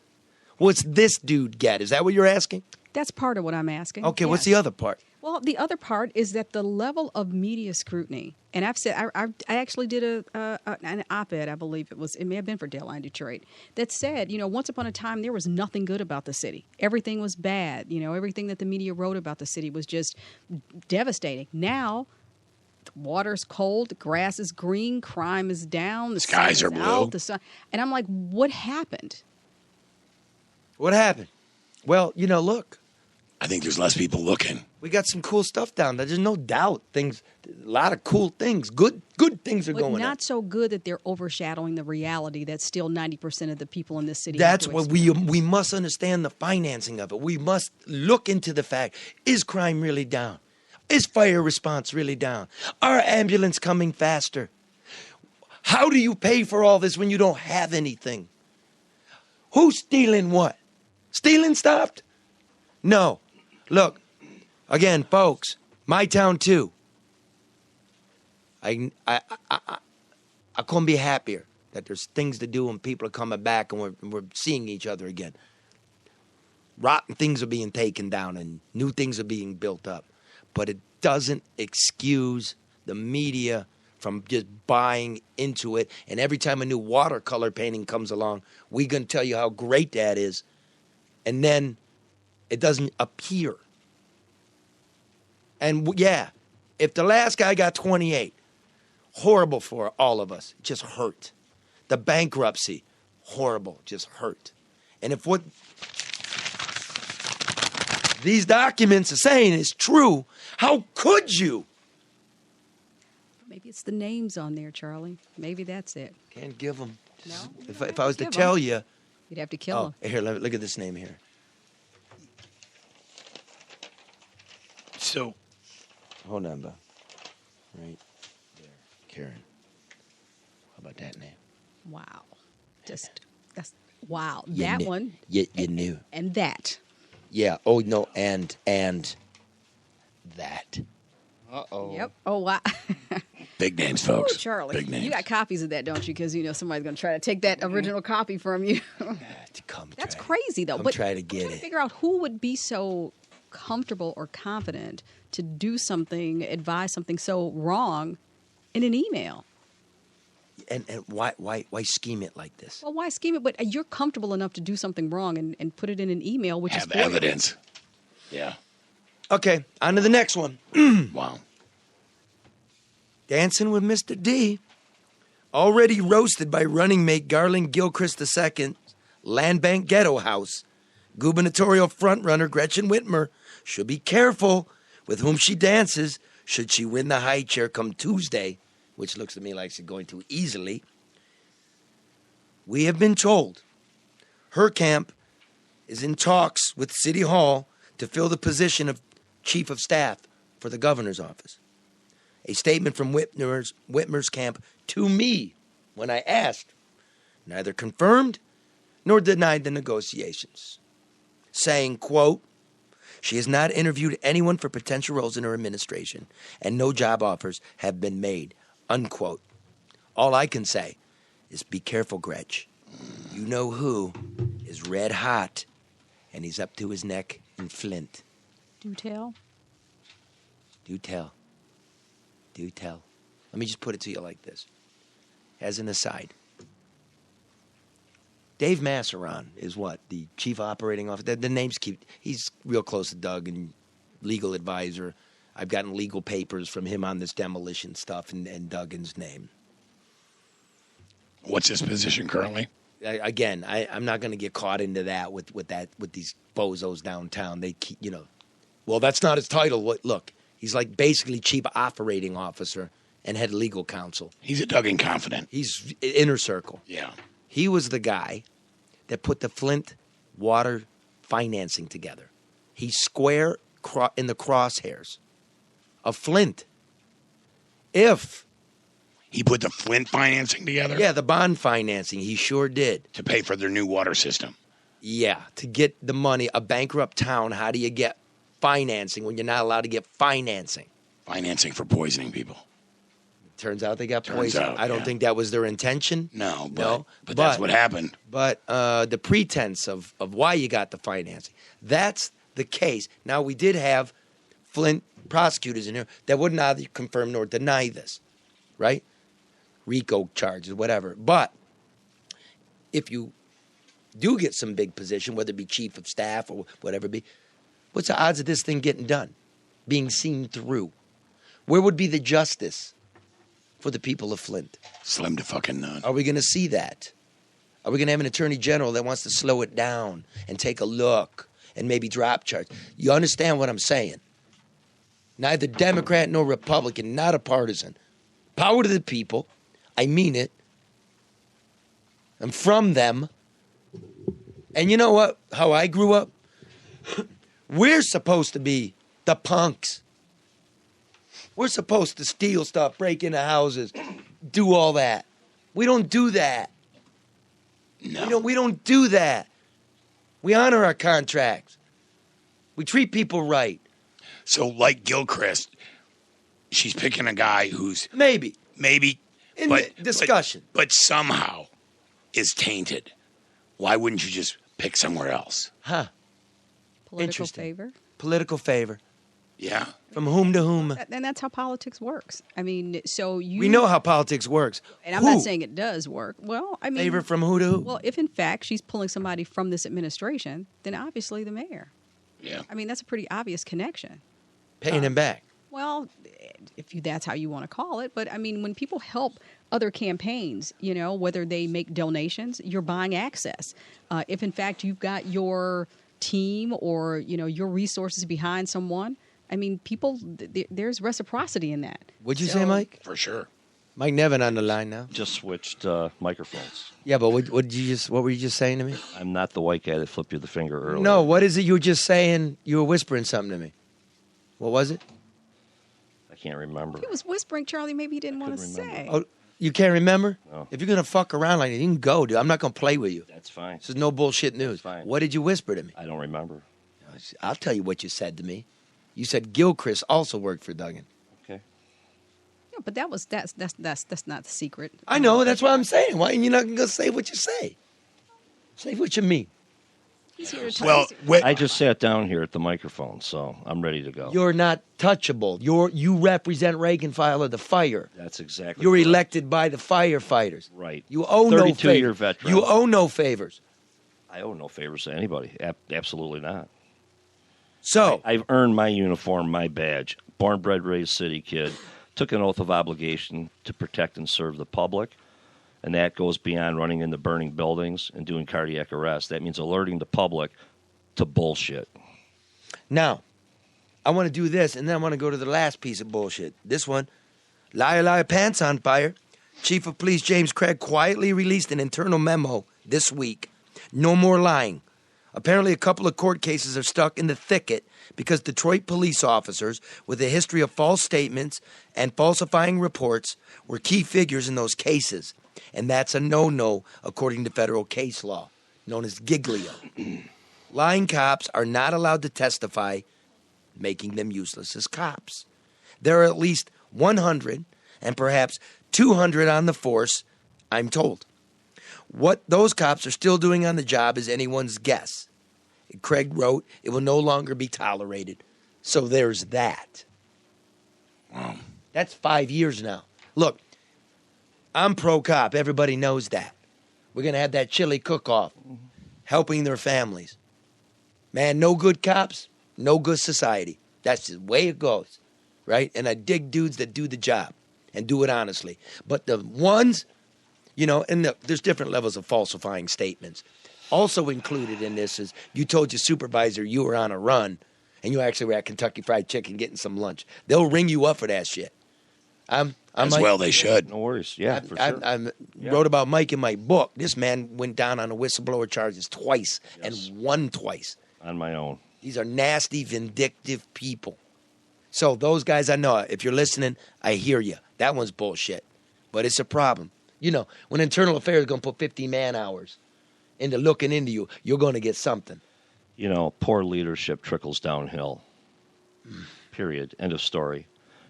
what's this dude get? Is that what you're asking? That's part of what I'm asking. Okay, what's Yes. the other part? Well, the other part is that the level of media scrutiny, and I've said I actually did an op-ed, I believe it may have been for Dayline Detroit, that said, once upon a time there was nothing good about the city. Everything was bad. Everything that the media wrote about the city was just devastating. Now, the water's cold, the grass is green, crime is down, the Skies sun are is blue. out, the sun, and I'm like, what happened? What happened? Well, look. I think there's less people looking. We got some cool stuff down there. There's no doubt. A lot of cool things. Good things are But going on. not so good that they're overshadowing the reality that still 90% of the people in this city That's have to what experience. we must understand, the financing of it. We must look into the fact, is crime really down? Is fire response really down? Are ambulance coming faster? How do you pay for all this when you don't have anything? Who's stealing what? Stealing stopped? No. Look, again, folks, my town too. I couldn't be happier that there's things to do and people are coming back and we're seeing each other again. Rotten things are being taken down and new things are being built up. But it doesn't excuse the media from just buying into it. And every time a new watercolor painting comes along, we're going to tell you how great that is. And then it doesn't appear. And yeah, if the last guy got 28, horrible for all of us. It just hurt. The bankruptcy, horrible, just hurt. And if what these documents are saying is true, how could you? Maybe it's the names on there, Charlie. Maybe that's it. Can't give them. No? If I was to Give 'em. tell you. You'd have to kill them. Here, look at this name here. So, Hold on, Bob. Right there. Karen. How about that name? Wow. That's wow. You That knew- one. You knew. And that. Yeah. Oh, no. And that. Uh-oh. Yep. Oh, wow. big names, Oh, folks. Charlie. Big names. You got copies of that, don't you? Because, somebody's going to try to take that original copy from you. That's crazy, though. Come But try to I'm get trying to it. figure out who would be so comfortable or confident to do something, advise something so wrong in an email. And why scheme it like this? Well, why scheme it? But you're comfortable enough to do something wrong and put it in an email, which Have is for you. evidence. Yeah. Okay, on to the next one. Wow. Dancing with Mr. D. Already roasted by running mate Garland Gilchrist II, Land Bank Ghetto House. Gubernatorial frontrunner Gretchen Whitmer should be careful with whom she dances should she win the high chair come Tuesday, which looks to me like she's going to easily. We have been told her camp is in talks with City Hall to fill the position of Chief of Staff for the governor's office. A statement from Whitmer's camp to me when I asked, neither confirmed nor denied the negotiations, saying, quote, she has not interviewed anyone for potential roles in her administration, and no job offers have been made, unquote. All I can say is be careful, Gretch. You know who is red hot, and he's up to his neck in Flint. Do tell. Do tell. Do tell. Let me just put it to you like this. As an aside, Dave Masseron is what? The chief operating officer? The names keep... He's real close to Doug and legal advisor. I've gotten legal papers from him on this demolition stuff and Duggan's name. What's his position currently? I'm not going to get caught into that with these bozos downtown. They keep, well, that's not his title. Look, he's like basically chief operating officer and head legal counsel. He's a Duggan confidant. He's inner circle. Yeah. He was the guy that put the Flint water financing together. He's square in the crosshairs of Flint. If he put the Flint financing together? Yeah, the bond financing. He sure did. To pay for their new water system. Yeah, to get the money. A bankrupt town, how do you get financing when you're not allowed to get financing? Financing for poisoning people. Turns out they got poisoned. I don't think that was their intention. No, but that's what happened. But the pretense of why you got the financing, that's the case. Now, we did have Flint prosecutors in here that would neither confirm nor deny this, right? RICO charges, whatever. But if you do get some big position, whether it be chief of staff or whatever it be, what's the odds of this thing getting done, being seen through? Where would be the justice for the people of Flint? Slim to fucking none. Are we going to see that? Are we going to have an attorney general that wants to slow it down and take a look and maybe drop charges? You understand what I'm saying? Neither Democrat nor Republican, not a partisan. Power to the people. I mean it. I'm from them. And you know what? How I grew up? We're supposed to be the punks. We're supposed to steal stuff, break into houses, do all that. We don't do that. No. We don't do that. We honor our contracts. We treat people right. So, like Gilchrist, she's picking a guy who's... Maybe. In discussion. But somehow is tainted. Why wouldn't you just pick somewhere else? Huh. Political favor. Political favor. Yeah. From whom to whom? And that's how politics works. I mean, so you... We know how politics works. And I'm not saying it does work. Well, I mean... Favor from who to who? Well, if in fact she's pulling somebody from this administration, then obviously the mayor. Yeah. I mean, that's a pretty obvious connection. Paying him back. Well, that's how you want to call it. But, I mean, when people help other campaigns, whether they make donations, you're buying access. If, in fact, you've got your team or, your resources behind someone, I mean, there's reciprocity in that. What'd you say, Mike? For sure. Mike Nevin on the line now. Just switched microphones. Yeah, but what were you just saying to me? I'm not the white guy that flipped you the finger earlier. No, what is it you were just saying? You were whispering something to me. What was it? I can't remember. He was whispering, Charlie, maybe he didn't want to say. Oh, you can't remember? No. If you're going to fuck around like that, you can go, dude. I'm not going to play with you. That's fine. This is no bullshit news. Fine. What did you whisper to me? I don't remember. I'll tell you what you said to me. You said Gilchrist also worked for Duggan. Okay. Yeah, but that's not the secret. I know. That's what I'm saying. Why are you not going to say what you say? Say what you mean. He's here to tell Well, I just sat down here at the microphone, so I'm ready to go. You're not touchable. You represent Reagan-File of the fire. That's exactly You're correct. elected by the firefighters. Right. You owe no favors. 32-year veteran. You owe no favors. I owe no favors to anybody. Absolutely not. So I've earned my uniform, my badge. Born, bred, raised city kid. Took an oath of obligation to protect and serve the public. And that goes beyond running into burning buildings and doing cardiac arrest. That means alerting the public to bullshit. now, I want to do this, and then I want to go to the last piece of bullshit. This one, liar, pants on fire. Chief of Police James Craig quietly released an internal memo this week. No more lying. Apparently, a couple of court cases are stuck in the thicket because Detroit police officers with a history of false statements and falsifying reports were key figures in those cases. And that's a no-no according to federal case law, known as Giglio. Lying cops are not allowed to testify, making them useless as cops. There are at least 100 and perhaps 200 on the force, I'm told. What those cops are still doing on the job is anyone's guess. Craig wrote, it will no longer be tolerated. So there's that. Wow. That's 5 years now. Look, I'm pro-cop. Everybody knows that. We're going to have that chili cook-off, helping their families. Man, no good cops, no good society. That's the way it goes, right? And I dig dudes that do the job and do it honestly. But the ones, there's different levels of falsifying statements. Also included in this is you told your supervisor you were on a run and you actually were at Kentucky Fried Chicken getting some lunch. They'll ring you up for that shit. Well, they should. No worries. Yeah, for sure. I wrote about Mike in my book. This man went down on a whistleblower charges twice and won twice. On my own. These are nasty, vindictive people. So those guys I know, if you're listening, I hear you. That one's bullshit. But it's a problem. When Internal Affairs is going to put 50 man-hours into looking into you, you're going to get something. Poor leadership trickles downhill. Period. End of story.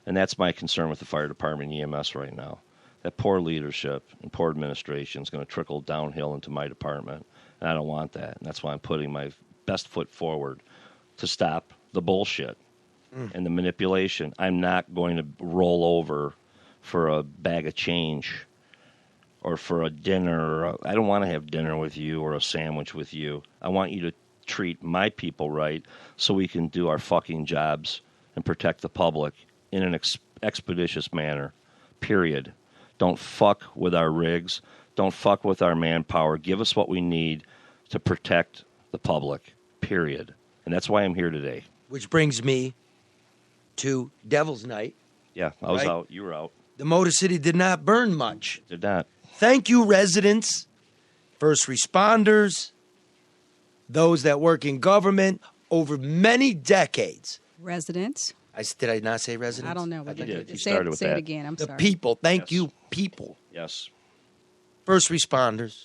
And that's my concern with the fire department and EMS right now. That poor leadership and poor administration is going to trickle downhill into my department. And I don't want that. And that's why I'm putting my best foot forward to stop the bullshit and the manipulation. I'm not going to roll over for a bag of change or for a dinner. I don't want to have dinner with you or a sandwich with you. I want you to treat my people right so we can do our fucking jobs and protect the public in an expeditious manner, period. Don't fuck with our rigs. Don't fuck with our manpower. Give us what we need to protect the public, period. And that's why I'm here today. Which brings me to Devil's Night. Yeah, I was Right? out. You were out. The Motor City did not burn much. Did not. Thank you, residents, first responders, those that work in government over many decades. Residents. Did I not say residents? I don't know. You did. You Say started it, with say that. it again. I'm The sorry. people. Thank Yes. you, people. Yes. First responders.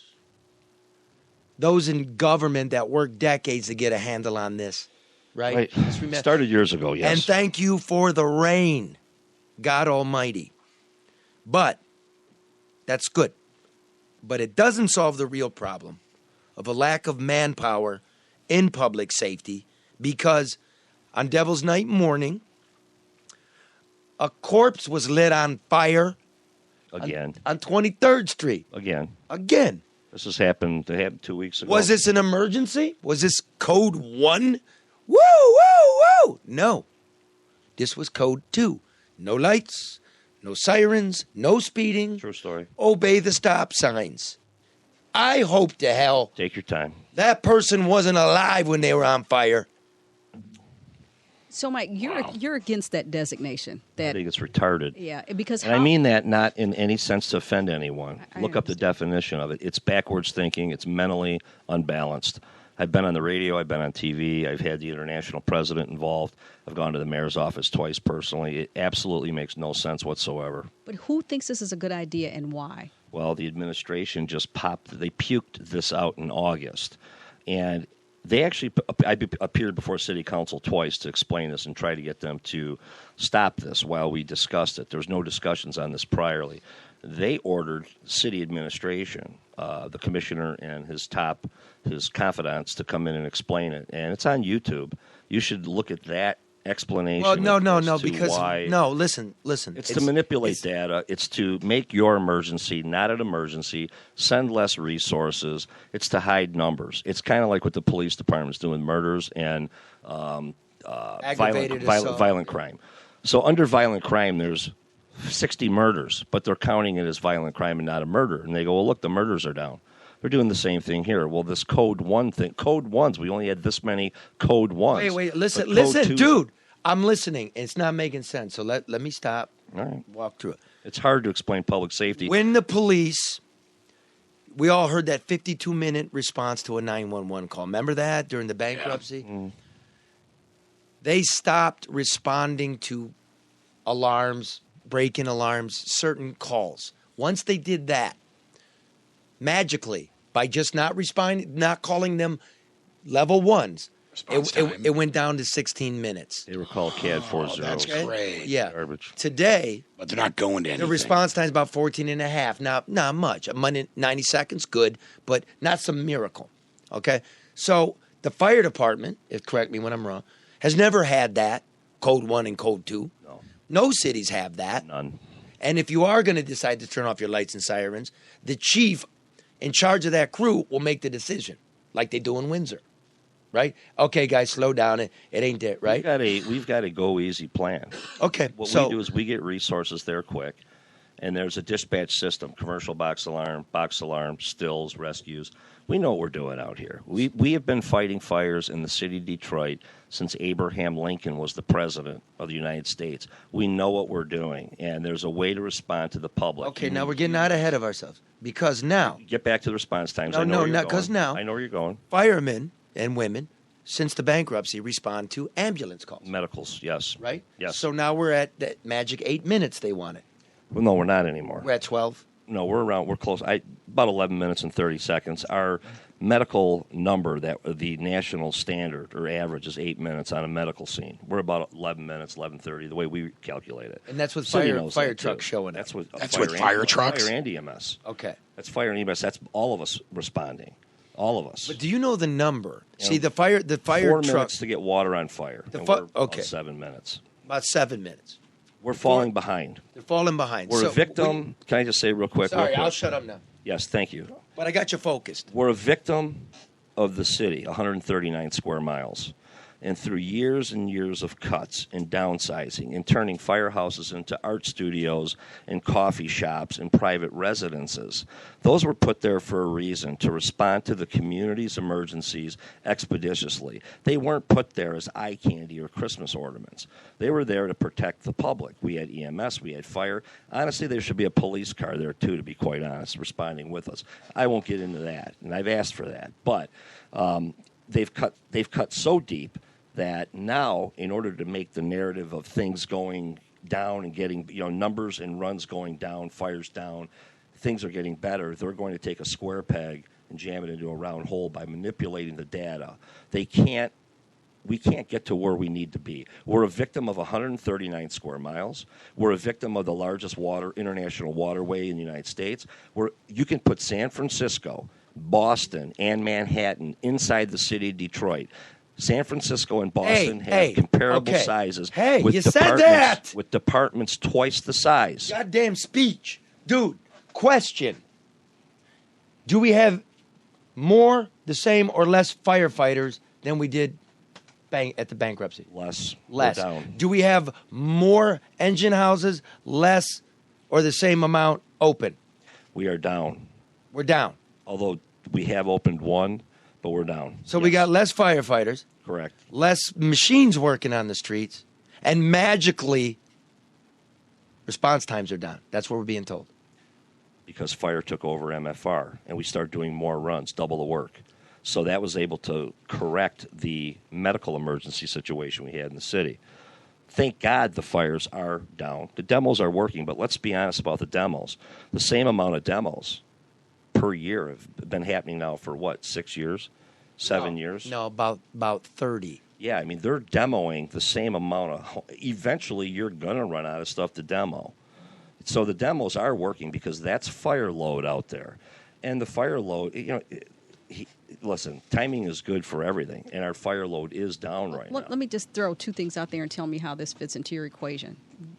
Those in government that work decades to get a handle on this. Right? Just remember- Started years ago, yes. And thank you for the rain, God Almighty. But that's good. But it doesn't solve the real problem of a lack of manpower in public safety because on Devil's Night morning, a corpse was lit on fire Again. on 23rd Street. Again. This has happened. It happened 2 weeks ago. Was this an emergency? Was this code 1? Woo, woo, woo. No. This was code 2. No lights, no sirens, no speeding. True story. Obey the stop signs. I hope to hell Take your time. that person wasn't alive when they were on fire. So, Mike, you're against that designation. I think it's retarded. Yeah, because And I mean that not in any sense to offend anyone. I Look up the definition of it. It's backwards thinking. It's mentally unbalanced. I've been on the radio. I've been on TV. I've had the international president involved. I've gone to the mayor's office twice personally. It absolutely makes no sense whatsoever. But who thinks this is a good idea and why? Well, the administration just they puked this out in August. And they actually appeared before City Council twice to explain this and try to get them to stop this while we discussed it. There was no discussions on this priorly. They ordered city administration, the commissioner and his confidants, to come in and explain it. And it's on YouTube. You should look at that explanation. Well, no, as to because why listen. It's to manipulate data. It's to make your emergency not an emergency, send less resources. It's to hide numbers. It's kind of like what the police department's doing, murders and violent crime. So under violent crime, there's 60 murders, but they're counting it as violent crime and not a murder. And they go, well, look, the murders are down. They're doing the same thing here. Well, this code 1 thing, code 1s, we only had this many code 1s. Wait, listen, But code 2s dude. I'm listening. It's not making sense. So let me stop. All right. Walk through it. It's hard to explain public safety. When the police, we all heard that 52-minute response to a 911 call. Remember that during the bankruptcy? Yeah. They stopped responding to alarms, break-in alarms, certain calls. Once they did that, magically, by just not responding, not calling them level 1s, it went down to 16 minutes. They were called CAD 40. That's great. Yeah. Garbage. Today, But they're not going to anything. the response time is about 14 and a half. Not much. 90 seconds, good, but not some miracle. Okay? So the fire department, correct me when I'm wrong, has never had that, code 1 and code 2. No. No cities have that. None. And if you are going to decide to turn off your lights and sirens, the chief in charge of that crew will make the decision, like they do in Windsor, right? Okay, guys, slow down. It ain't there, right? We've got a go easy plan. Okay, What so we do is we get resources there quick, and there's a dispatch system: commercial box alarm, stills, rescues. We know what we're doing out here. We have been fighting fires in the city of Detroit since Abraham Lincoln was the president of the United States. We know what we're doing, and there's a way to respond to the public. okay, now we're getting out ahead of ourselves because now Get back to the response times. No, I know no, where you're not- going. 'cause now- I know where you're going. firemen and women, since the bankruptcy, respond to ambulance calls, Medicals, yes. right? Yes. So now we're at that magic 8 minutes they wanted. Well, no, we're not anymore. We're at 12. No, we're close. About 11 minutes and 30 seconds. Our medical number, that the national standard or average, is 8 minutes on a medical scene. We're about 11 minutes, 11:30, the way we calculate it. And that's with City fire knows that, too. trucks showing up. That's with fire trucks? Fire and EMS. Okay. That's fire and EMS. That's all of us responding. All of us. But do you know the number? You See, know, the fire 4 truck, minutes to get water on fire. The and fi- we're about okay. 7 minutes. about 7 minutes. We're falling behind. They're falling behind. We're So a victim. Can I just say real quick? Sorry, real quick? I'll shut up now. Yes, thank you. But I got you focused. We're a victim of the city, 139 square miles. And through years and years of cuts and downsizing and turning firehouses into art studios and coffee shops and private residences, those were put there for a reason, to respond to the community's emergencies expeditiously. They weren't put there as eye candy or Christmas ornaments. They were there to protect the public. We had EMS, we had fire. Honestly, there should be a police car there, too, to be quite honest, responding with us. I won't get into that, and I've asked for that. But they've cut so deep that now, in order to make the narrative of things going down and getting numbers and runs going down, fires down, things are getting better, they're going to take a square peg and jam it into a round hole by manipulating the data. We can't get to where we need to be. We're a victim of 139 square miles. We're a victim of the largest international waterway in the United States. You can put San Francisco, Boston, and Manhattan inside the city of Detroit. San Francisco and Boston have comparable sizes. Hey, with you said that! With departments twice the size. Goddamn speech. Dude, question. Do we have more, the same, or less firefighters than we did at the bankruptcy? Less. Less. We're down. Do we have more engine houses, less, or the same amount open? We are down. We're down. Although we have opened one, but we're down. So we got less firefighters, Correct. less machines working on the streets, and magically response times are down. That's what we're being told. Because fire took over MFR, and we started doing more runs, double the work. So that was able to correct the medical emergency situation we had in the city. Thank God the fires are down. The demos are working, but let's be honest about the demos. The same amount of demos per year have been happening now for, 6 years? 7 years? No, about 30. Yeah, I mean, they're demoing the same amount of... Eventually, you're going to run out of stuff to demo. So the demos are working because that's fire load out there. And the fire load, listen, timing is good for everything, and our fire load is down right now. Let me just throw two things out there and tell me how this fits into your equation.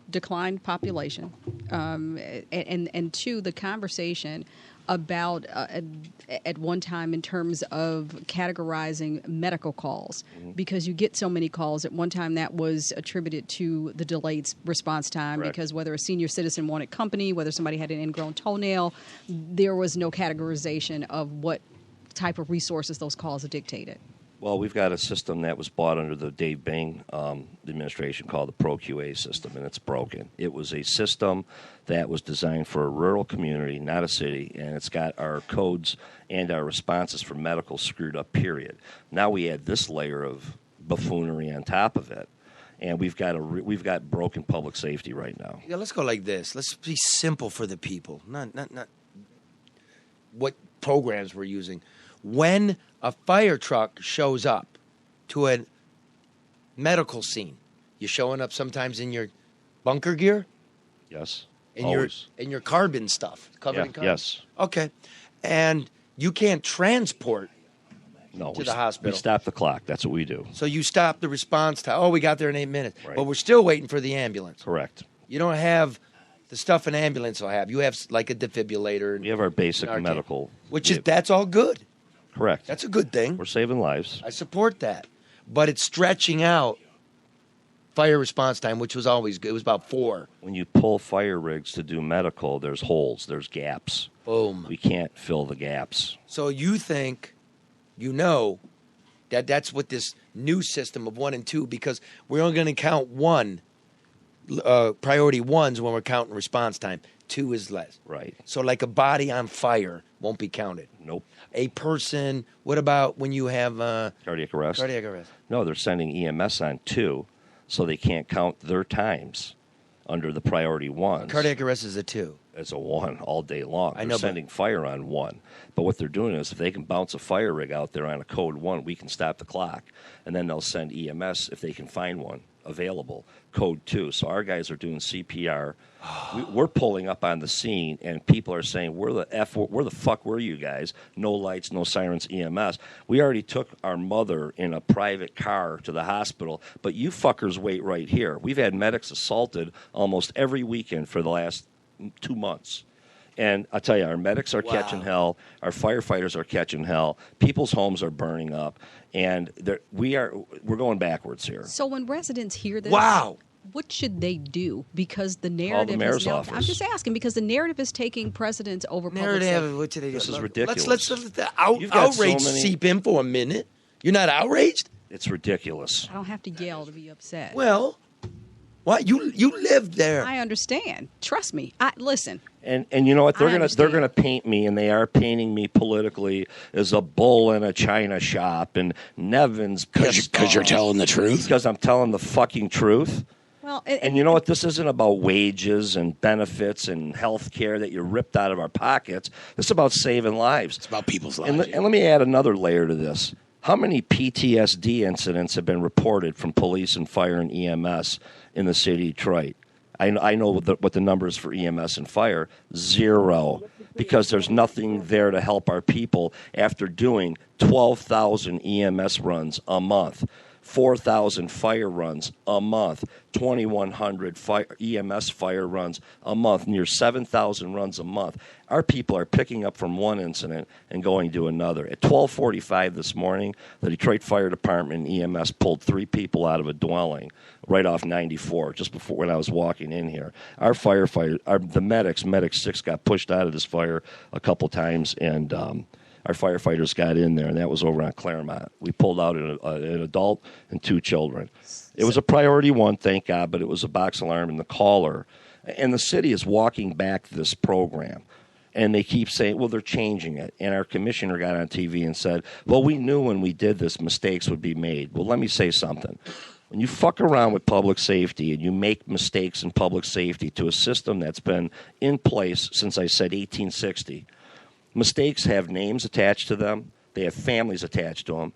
Declined population, and two, the conversation about at one time in terms of categorizing medical calls, because you get so many calls. At one time, that was attributed to the delayed response time. Correct. Because whether a senior citizen wanted company, whether somebody had an ingrown toenail, there was no categorization of what type of resources those calls are dictated. Well, we've got a system that was bought under the Dave Bing administration called the ProQA system, and it's broken. It was a system that was designed for a rural community, not a city, and it's got our codes and our responses for medical screwed up, period. Now we add this layer of buffoonery on top of it, and we've got broken public safety right now. Yeah, let's go like this. Let's be simple for the people, not what programs we're using. When a fire truck shows up to a medical scene, you showing up sometimes in your bunker gear, Yes, in always. your carbon stuff, covered in carbon. Yes. Okay, and you can't transport No, to the hospital. We stop the clock. That's what we do. So you stop the response time. Oh, we got there in 8 minutes. Right. But we're still waiting for the ambulance. Correct. You don't have the stuff an ambulance will have. You have like a defibrillator. We have our basic Narcan. medical. That's all good. Correct. That's a good thing. We're saving lives. I support that. But it's stretching out fire response time, which was always good. It was about 4. When you pull fire rigs to do medical, there's holes, there's gaps. Boom. We can't fill the gaps. So you think, that's what this new system of 1 and 2, because we're only going to count priority 1s when we're counting response time. 2 is less. Right. So like a body on fire won't be counted. Nope. A person, what about when you have Cardiac arrest? cardiac arrest? No, they're sending EMS on 2, so they can't count their times under the priority 1s. Cardiac arrest is a 2. It's a 1 all day long. I know, They're sending fire on 1. But what they're doing is if they can bounce a fire rig out there on a code 1, we can stop the clock. And then they'll send EMS if they can find one available, code 2. So our guys are doing CPR. We're pulling up on the scene, and people are saying, where the fuck were you guys? No lights, no sirens, EMS. We already took our mother in a private car to the hospital, but you fuckers wait right here. We've had medics assaulted almost every weekend for the last 2 months. And I'll tell you, our medics are catching hell. Our firefighters are catching hell. People's homes are burning up. And we're going backwards here. So when residents hear this, what should they do? Because the narrative Call the mayor's is now, office. I'm just asking because the narrative is taking precedence over public safety. What should they do? This is ridiculous. Let's let the You've got so outrage many- seep in for a minute. You're not outraged? It's ridiculous. I don't have to yell to be upset. Well, what you lived there. I understand. Trust me. Listen. And you know what? They're I gonna understand. paint me, and they are painting me politically as a bull in a china shop. And Nevin's Because you're telling the truth. Because I'm telling the fucking truth. Well, And you know what? This isn't about wages and benefits and health care that you ripped out of our pockets. This is about saving lives. It's about people's And, lives. and let me add another layer to this. How many PTSD incidents have been reported from police and fire and EMS in the city of Detroit? I know what the numbers for EMS and fire, 0, because there's nothing there to help our people after doing 12,000 EMS runs a month, 4,000 fire runs a month, 2,100 EMS fire runs a month, near 7,000 runs a month. Our people are picking up from one incident and going to another. At 12:45 this morning, the Detroit Fire Department and EMS pulled 3 people out of a dwelling right off 94, just before when I was walking in here. Our firefighters, the Medic 6 got pushed out of this fire a couple times, and our firefighters got in there, and that was over on Claremont. We pulled out an adult and 2 children. It was a priority 1, thank God, but it was a box alarm and the caller. And the city is walking back this program. And they keep saying, well, they're changing it. And our commissioner got on TV and said, well, we knew when we did this, mistakes would be made. Well, let me say something. When you fuck around with public safety and you make mistakes in public safety to a system that's been in place since I said 1860, mistakes have names attached to them, they have families attached to them,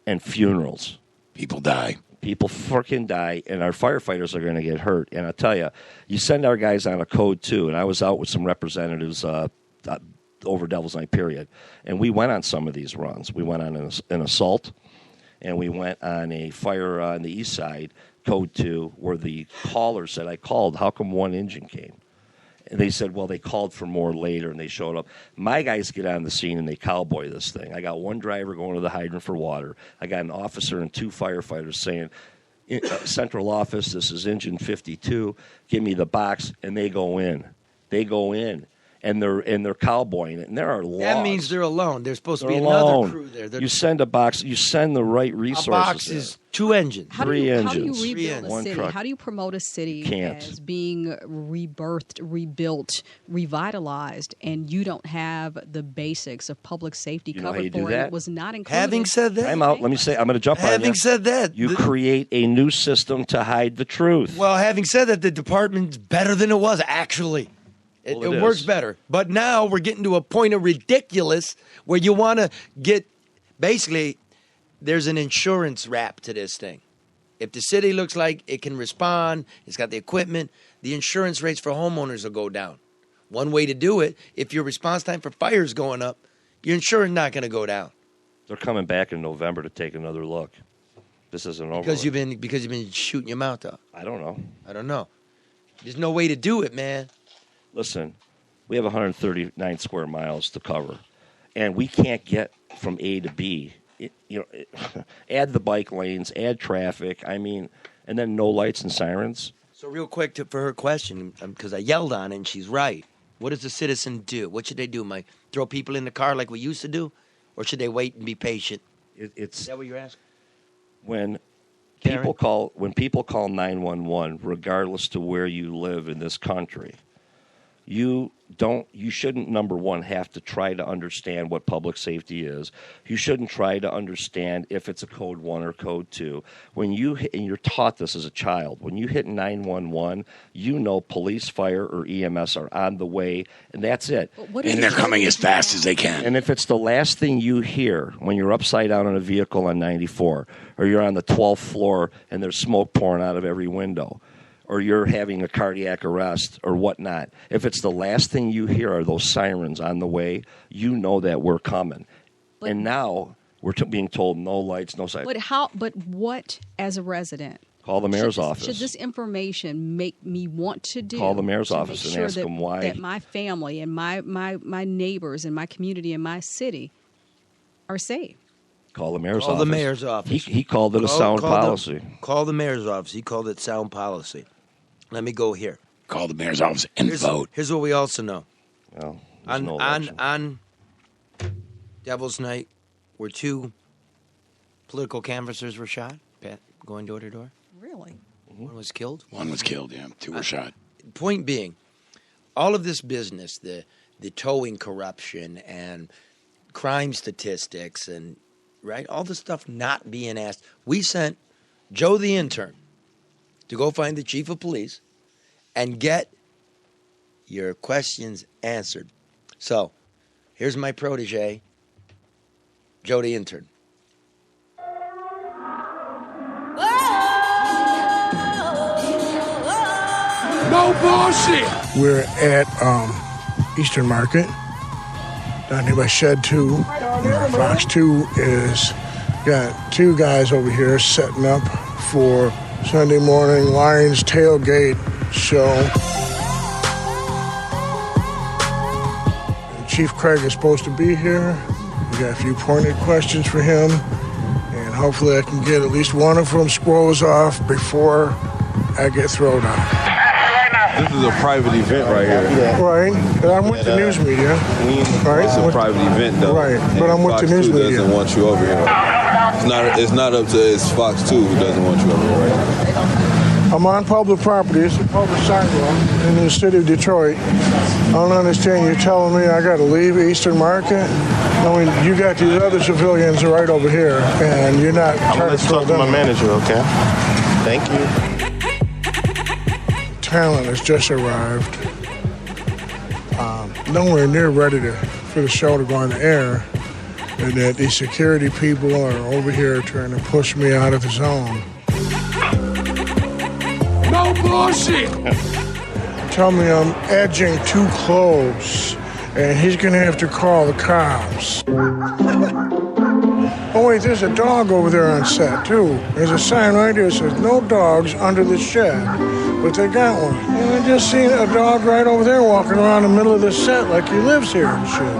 and funerals. People die. People freaking die, and our firefighters are going to get hurt. And I tell you, you send our guys on a code 2, and I was out with some representatives over Devil's Night period, and we went on some of these runs. We went on an assault, and we went on a fire on the east side, code 2, where the caller said, I called, how come 1 engine came? And they said, well, they called for more later, and they showed up. My guys get on the scene, and they cowboy this thing. I got 1 driver going to the hydrant for water. I got an officer and 2 firefighters saying, central office, this is engine 52, give me the box, and they go in. They go in, and they're cowboying it, and there are laws. That means they're alone. There's supposed to be alone. another crew there. You send a box. You send the right resources. A box is 2 engines. How do 3 you engines. rebuild a 1 city? truck. How do you promote a city Can't. as being rebirthed, rebuilt, revitalized, and you don't have the basics of public safety You know how covered you do for it? that? It was not included. Having said that, I'm out. Let me say, I'm going to jump on you. having said that, You create a new system to hide the truth. well, having said that, the department's better than it was, actually. It, Well, it it works is. better. But now we're getting to a point of ridiculous where you want to get, basically, there's an insurance wrap to this thing. If the city looks like it can respond, it's got the equipment, the insurance rates for homeowners will go down. One way to do it, if your response time for fire is going up, your insurance not going to go down. They're coming back in November to take another look. This isn't over. Because you've been shooting your mouth off. I don't know. I don't know. There's no way to do it, man. Listen, we have 139 square miles to cover, and we can't get from A to B. Add the bike lanes, add traffic. I mean, and then no lights and sirens. So real quick for her question, because I yelled on it, and she's right. What does the citizen do? What should they do? Throw people in the car like we used to do? Or should they wait and be patient? Is that what you're asking? When people call 911, regardless to where you live in this country, you shouldn't, number one, have to try to understand what public safety is. You shouldn't try to understand if it's a code 1 or code 2. When you hit, and you're taught this as a child, when you hit 911, you know police, fire, or EMS are on the way, and that's it. And they're coming as fast as they can. And if it's the last thing you hear when you're upside down in a vehicle on 94, or you're on the 12th floor and there's smoke pouring out of every window, or you're having a cardiac arrest or whatnot, if it's the last thing you hear are those sirens on the way, you know that we're coming. And now we're being told no lights, no sirens. But what, as a resident? Call the mayor's office. Should this information make me want to do? Call the mayor's office and ask them why. That my family and my neighbors and my community and my city are safe. Call the mayor's office. Call the mayor's office. He called it a sound policy. Call the mayor's office. He called it sound policy. Let me go here. Call the mayor's office and vote. Here's what we also know. Well, on Devil's Night, where 2 political canvassers were shot, going door to door. Really? One was killed? One was killed, yeah. 2 were shot. Point being, all of this business, the towing corruption and crime statistics and, right, all the stuff not being asked. We sent Joe the intern to go find the chief of police and get your questions answered. So, here's my protege, Joe the intern. No bullshit. We're at Eastern Market, down here by Shed 2. Fox 2 is got 2 guys over here setting up for Sunday morning Lions tailgate show. Chief Craig is supposed to be here. We got a few pointed questions for him, and hopefully I can get at least one of them scrolls off before I get thrown out. This is a private event right here. Right, but I'm with the news media. Right, it's a private event though. Right, but I'm with Fox the news 2 media. doesn't want you over here. It's not up to it's Fox 2 who doesn't want you over here, right? I'm on public property. It's a public sidewalk in the city of Detroit. I don't understand. You're telling me I got to leave Eastern Market? I mean, you got these other civilians right over here, and you're not trying to talk to my manager, okay? Thank you. Talent has just arrived. Nowhere near ready for the show to go on the air, and that these security people are over here trying to push me out of the zone. No bullshit. Tell me I'm edging too close, and he's gonna have to call the cops. Oh wait, there's a dog over there on set too. There's a sign right here that says no dogs under the shed, but they got one. And I just seen a dog right over there walking around in the middle of the set like he lives here and shit.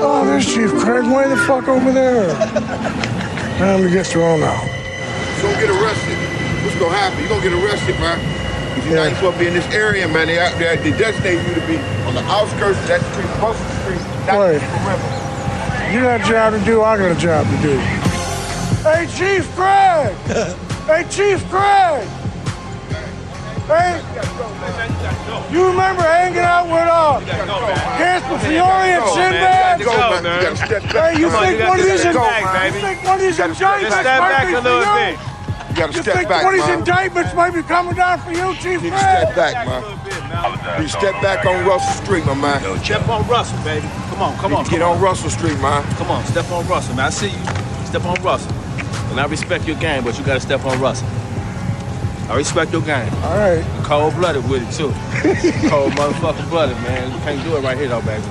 Oh, there's Chief Craig way the fuck over there. Time to get thrown out. You're gonna get arrested. What's gonna happen? You're gonna get arrested, man. You're not supposed to be in this area, man. They designate you to be on the outskirts of that street, close to the street, not in the river. You got a job to do, I got a job to do. Hey, Chief Craig! Hey, Chief Craig! Hey, you remember hanging out with Casper Fiore and Sinbad? Hey, you think one of these indictments might be coming down for you? You gotta step back, one of these man. indictments might be coming down for you, Chief You need Craig? to step back, man. You step back on Russell Street, my man. Step on Russell, baby. Come on. Get on Russell Street, man. Come on, step on Russell, man. I see you. Step on Russell. And I respect your game, but you gotta step on Russell. I respect your game. All right. You cold-blooded with it, too. Cold motherfucking blooded, man. You can't do it right here, though, baby.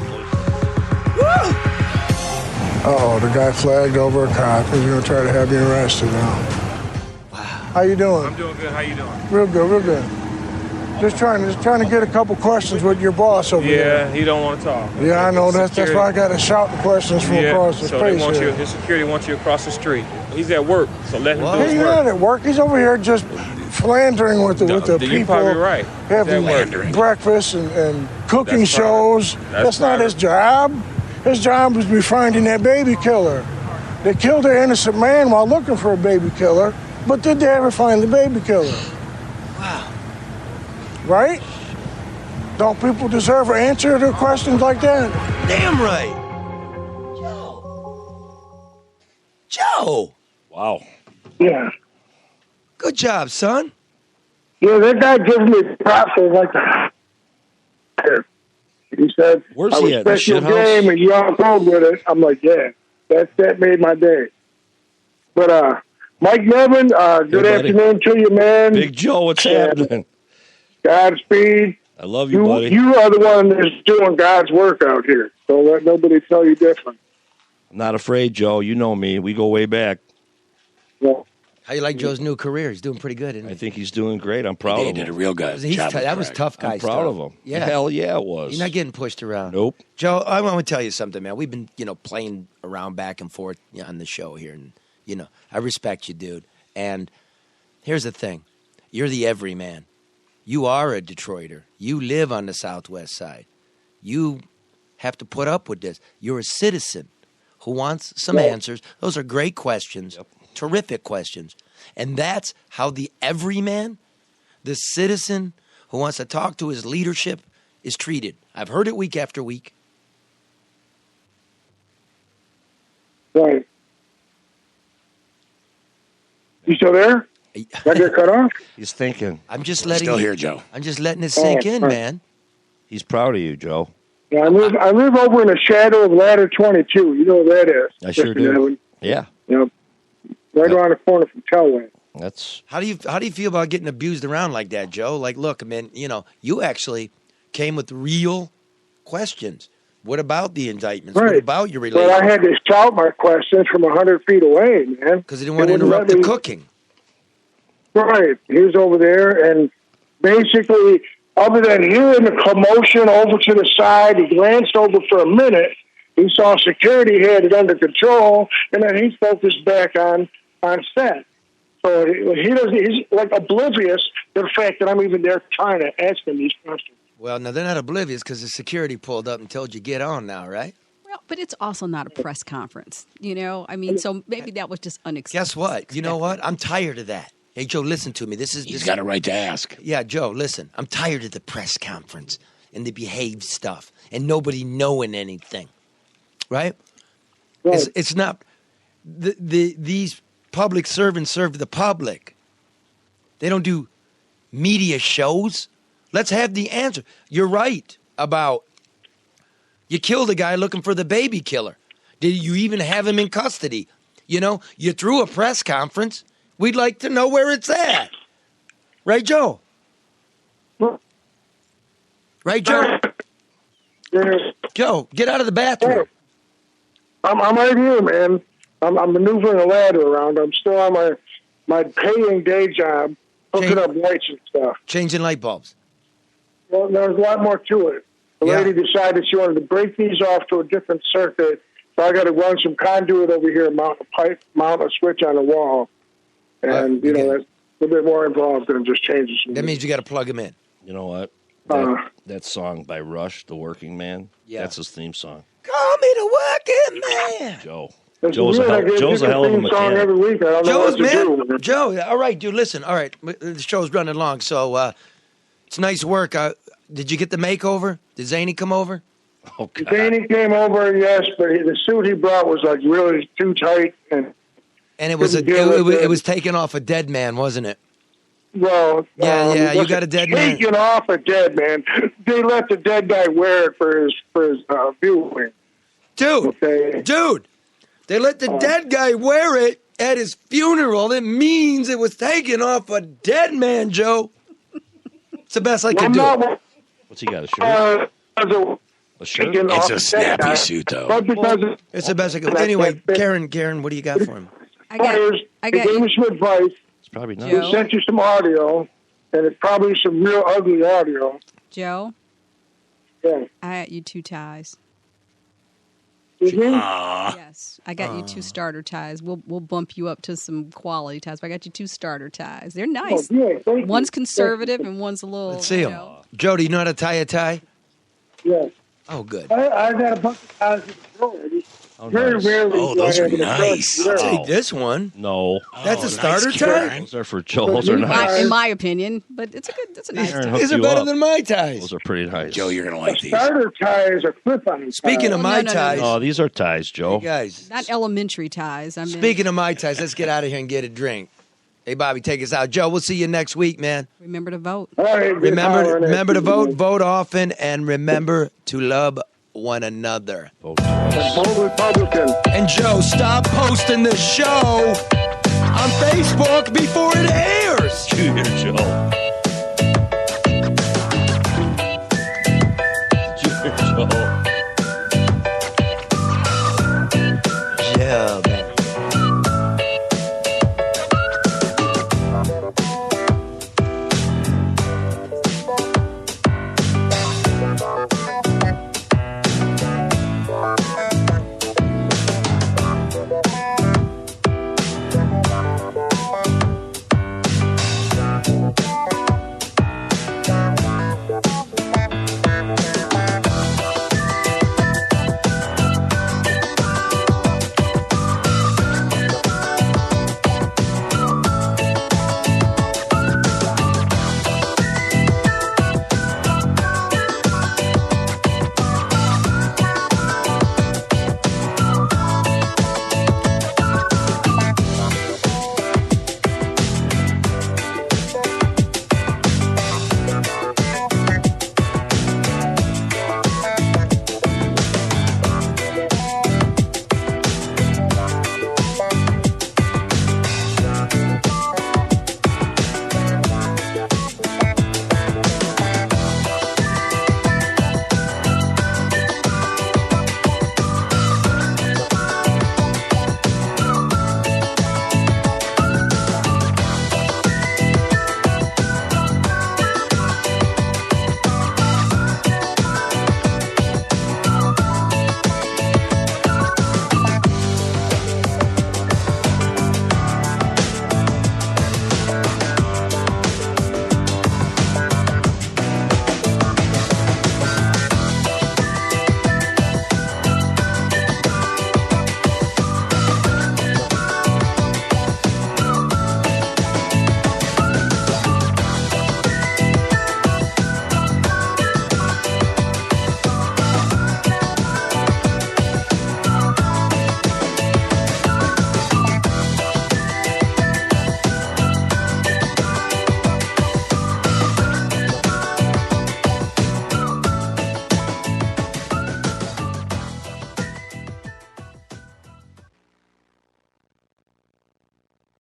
Uh-oh, the guy flagged over a cop. He's going to try to have you arrested now. Wow. How you doing? I'm doing good. How you doing? Real good, real good. Just trying to get a couple questions with your boss over there. Yeah, he don't want to talk. Yeah, I know. That's why I got to shout the questions from across the so space they want here. his security wants you across the street. He's at work, so let him do his He's work. not at work. He's over here just philandering with the people. You're probably right. Having breakfast and cooking That's fine. shows. That's not his job. His job is to be finding that baby killer. They killed an innocent man while looking for a baby killer, but did they ever find the baby killer? Wow. Right? Don't people deserve an answer to questions like that? Damn right. Joe. Wow. Yeah. Good job, son. Yeah, that guy gives me props for like that. He said, Where's I he at? The respect your shit house? game and you're on board with it. I'm like, yeah, that made my day. But Mike Nevin, good buddy. afternoon to you, man. Big Joe, what's happening? Godspeed. I love you, buddy. You are the one that's doing God's work out here. So let nobody tell you different. I'm not afraid, Joe. You know me. We go way back. Yeah. How you like Joe's new career? He's doing pretty good, isn't he? I think he's doing great. I'm proud of him. He did a real good He's job. that was tough guy I'm proud of him. Yeah. Hell yeah, it was. You're not getting pushed around. Nope. Joe, I want to tell you something, man. We've been, playing around back and forth on the show here, and I respect you, dude. And here's the thing: you're the everyman. You are a Detroiter. You live on the Southwest Side. You have to put up with this. You're a citizen who wants some answers. Those are great questions, terrific questions. And that's how the everyman, the citizen who wants to talk to his leadership, is treated. I've heard it week after week. Right. You still there? Did I get cut off? He's thinking. I'm just We're letting still it- here, Joe. I'm just letting it sink in, man. He's proud of you, Joe. Yeah, I live over in the shadow of Ladder 22. You know what that is? I sure Mr. do. Nevin. Yeah. Yep. Right around the corner from Telway. That's How do you feel about getting abused around like that, Joe? Like, look, man, you actually came with real questions. What about the indictments? What Right. about your But relationship? I had to shout my questions from 100 feet away, man. Because they didn't want to interrupt the cooking. Right. He was over there, and basically, other than hearing the commotion over to the side, he glanced over for a minute. He saw security had it under control, and then he focused back on set. So he's like oblivious to the fact that I'm even there trying to ask him these questions. Well, now they're not oblivious because the security pulled up and told you get on now, right? Well, but it's also not a press conference, so maybe that was just unexpected. Guess what? You know what? I'm tired of that. Hey, Joe, listen to me. He's got a right to ask. Yeah, Joe, listen. I'm tired of the press conference and the behaved stuff and nobody knowing anything, right? It's not these public servants serve the public. They don't do media shows. Let's have the answer. You're right about you killed a guy looking for the baby killer. Did you even have him in custody? You threw a press conference. We'd like to know where it's at. Right, Joe? Right, Joe? Joe, get out of the bathroom. I'm right here, man. I'm maneuvering a ladder around. I'm still on my paying day job, hooking up lights and stuff. Changing light bulbs. Well, there's a lot more to it. The lady decided she wanted to break these off to a different circuit, so I got to run some conduit over here and mount a switch on the wall. And, that's a little bit more involved than just changing some. That means you got to plug them in. You know what? That song by Rush, The Working Man, that's his theme song. Call me the working man. Joe. Joe's a hell of a mechanic. Every week. I don't know what to do. Joe, all right, dude, listen. All right, the show's running long, so it's nice work. Did you get the makeover? Did Zany come over? Oh, God. Zany came over, yes, but the suit he brought was like really too tight. And it was taken off a dead man, wasn't it? Well, you got a dead man. Taken off a dead man. They let the dead guy wear it for his viewing. Dude, they let the dead guy wear it at his funeral, it means it was taken off a dead man, Joe. It's the best I can do. What's he got, a shirt? A shirt? It's a snappy suit, though. It's the best I can do. Anyway, Karen, what do you got for him? I gave you some advice. It's probably Joe? We sent you some audio, and it's probably some real ugly audio. Joe, Yeah. I got you 2 ties. Ah. Yes, I got you 2 starter ties. We'll bump you up to some quality ties. But I got you 2 starter ties. They're nice. Oh, yeah, thank One's you. conservative and one's a little. Let's see him. Joe, do you know how to tie a tie? Yes. Oh, good. I got a bunch of ties in the drawer. Very rarely. Oh, do I those are have an nice. adjust. I'll take this one. No. That's a starter nice, tie? Karen. Those are for Joe. Those are nice. In my opinion, but it's a nice Aaron tie. hooked These are you better up. than my ties. Those are pretty nice. Joe, you're going to like these. Starter ties are clip-on. Speaking of my no. ties, Oh, these are ties, Joe. hey guys, Not elementary ties. I mean, speaking of my ties, let's get out of here and get a drink. Hey, Bobby, take us out. Joe, we'll see you next week, man. remember to vote. All right, Remember to vote often, and remember to love one another. Vote. Vote Republican. And Joe, stop posting the show on Facebook before it airs. Joe.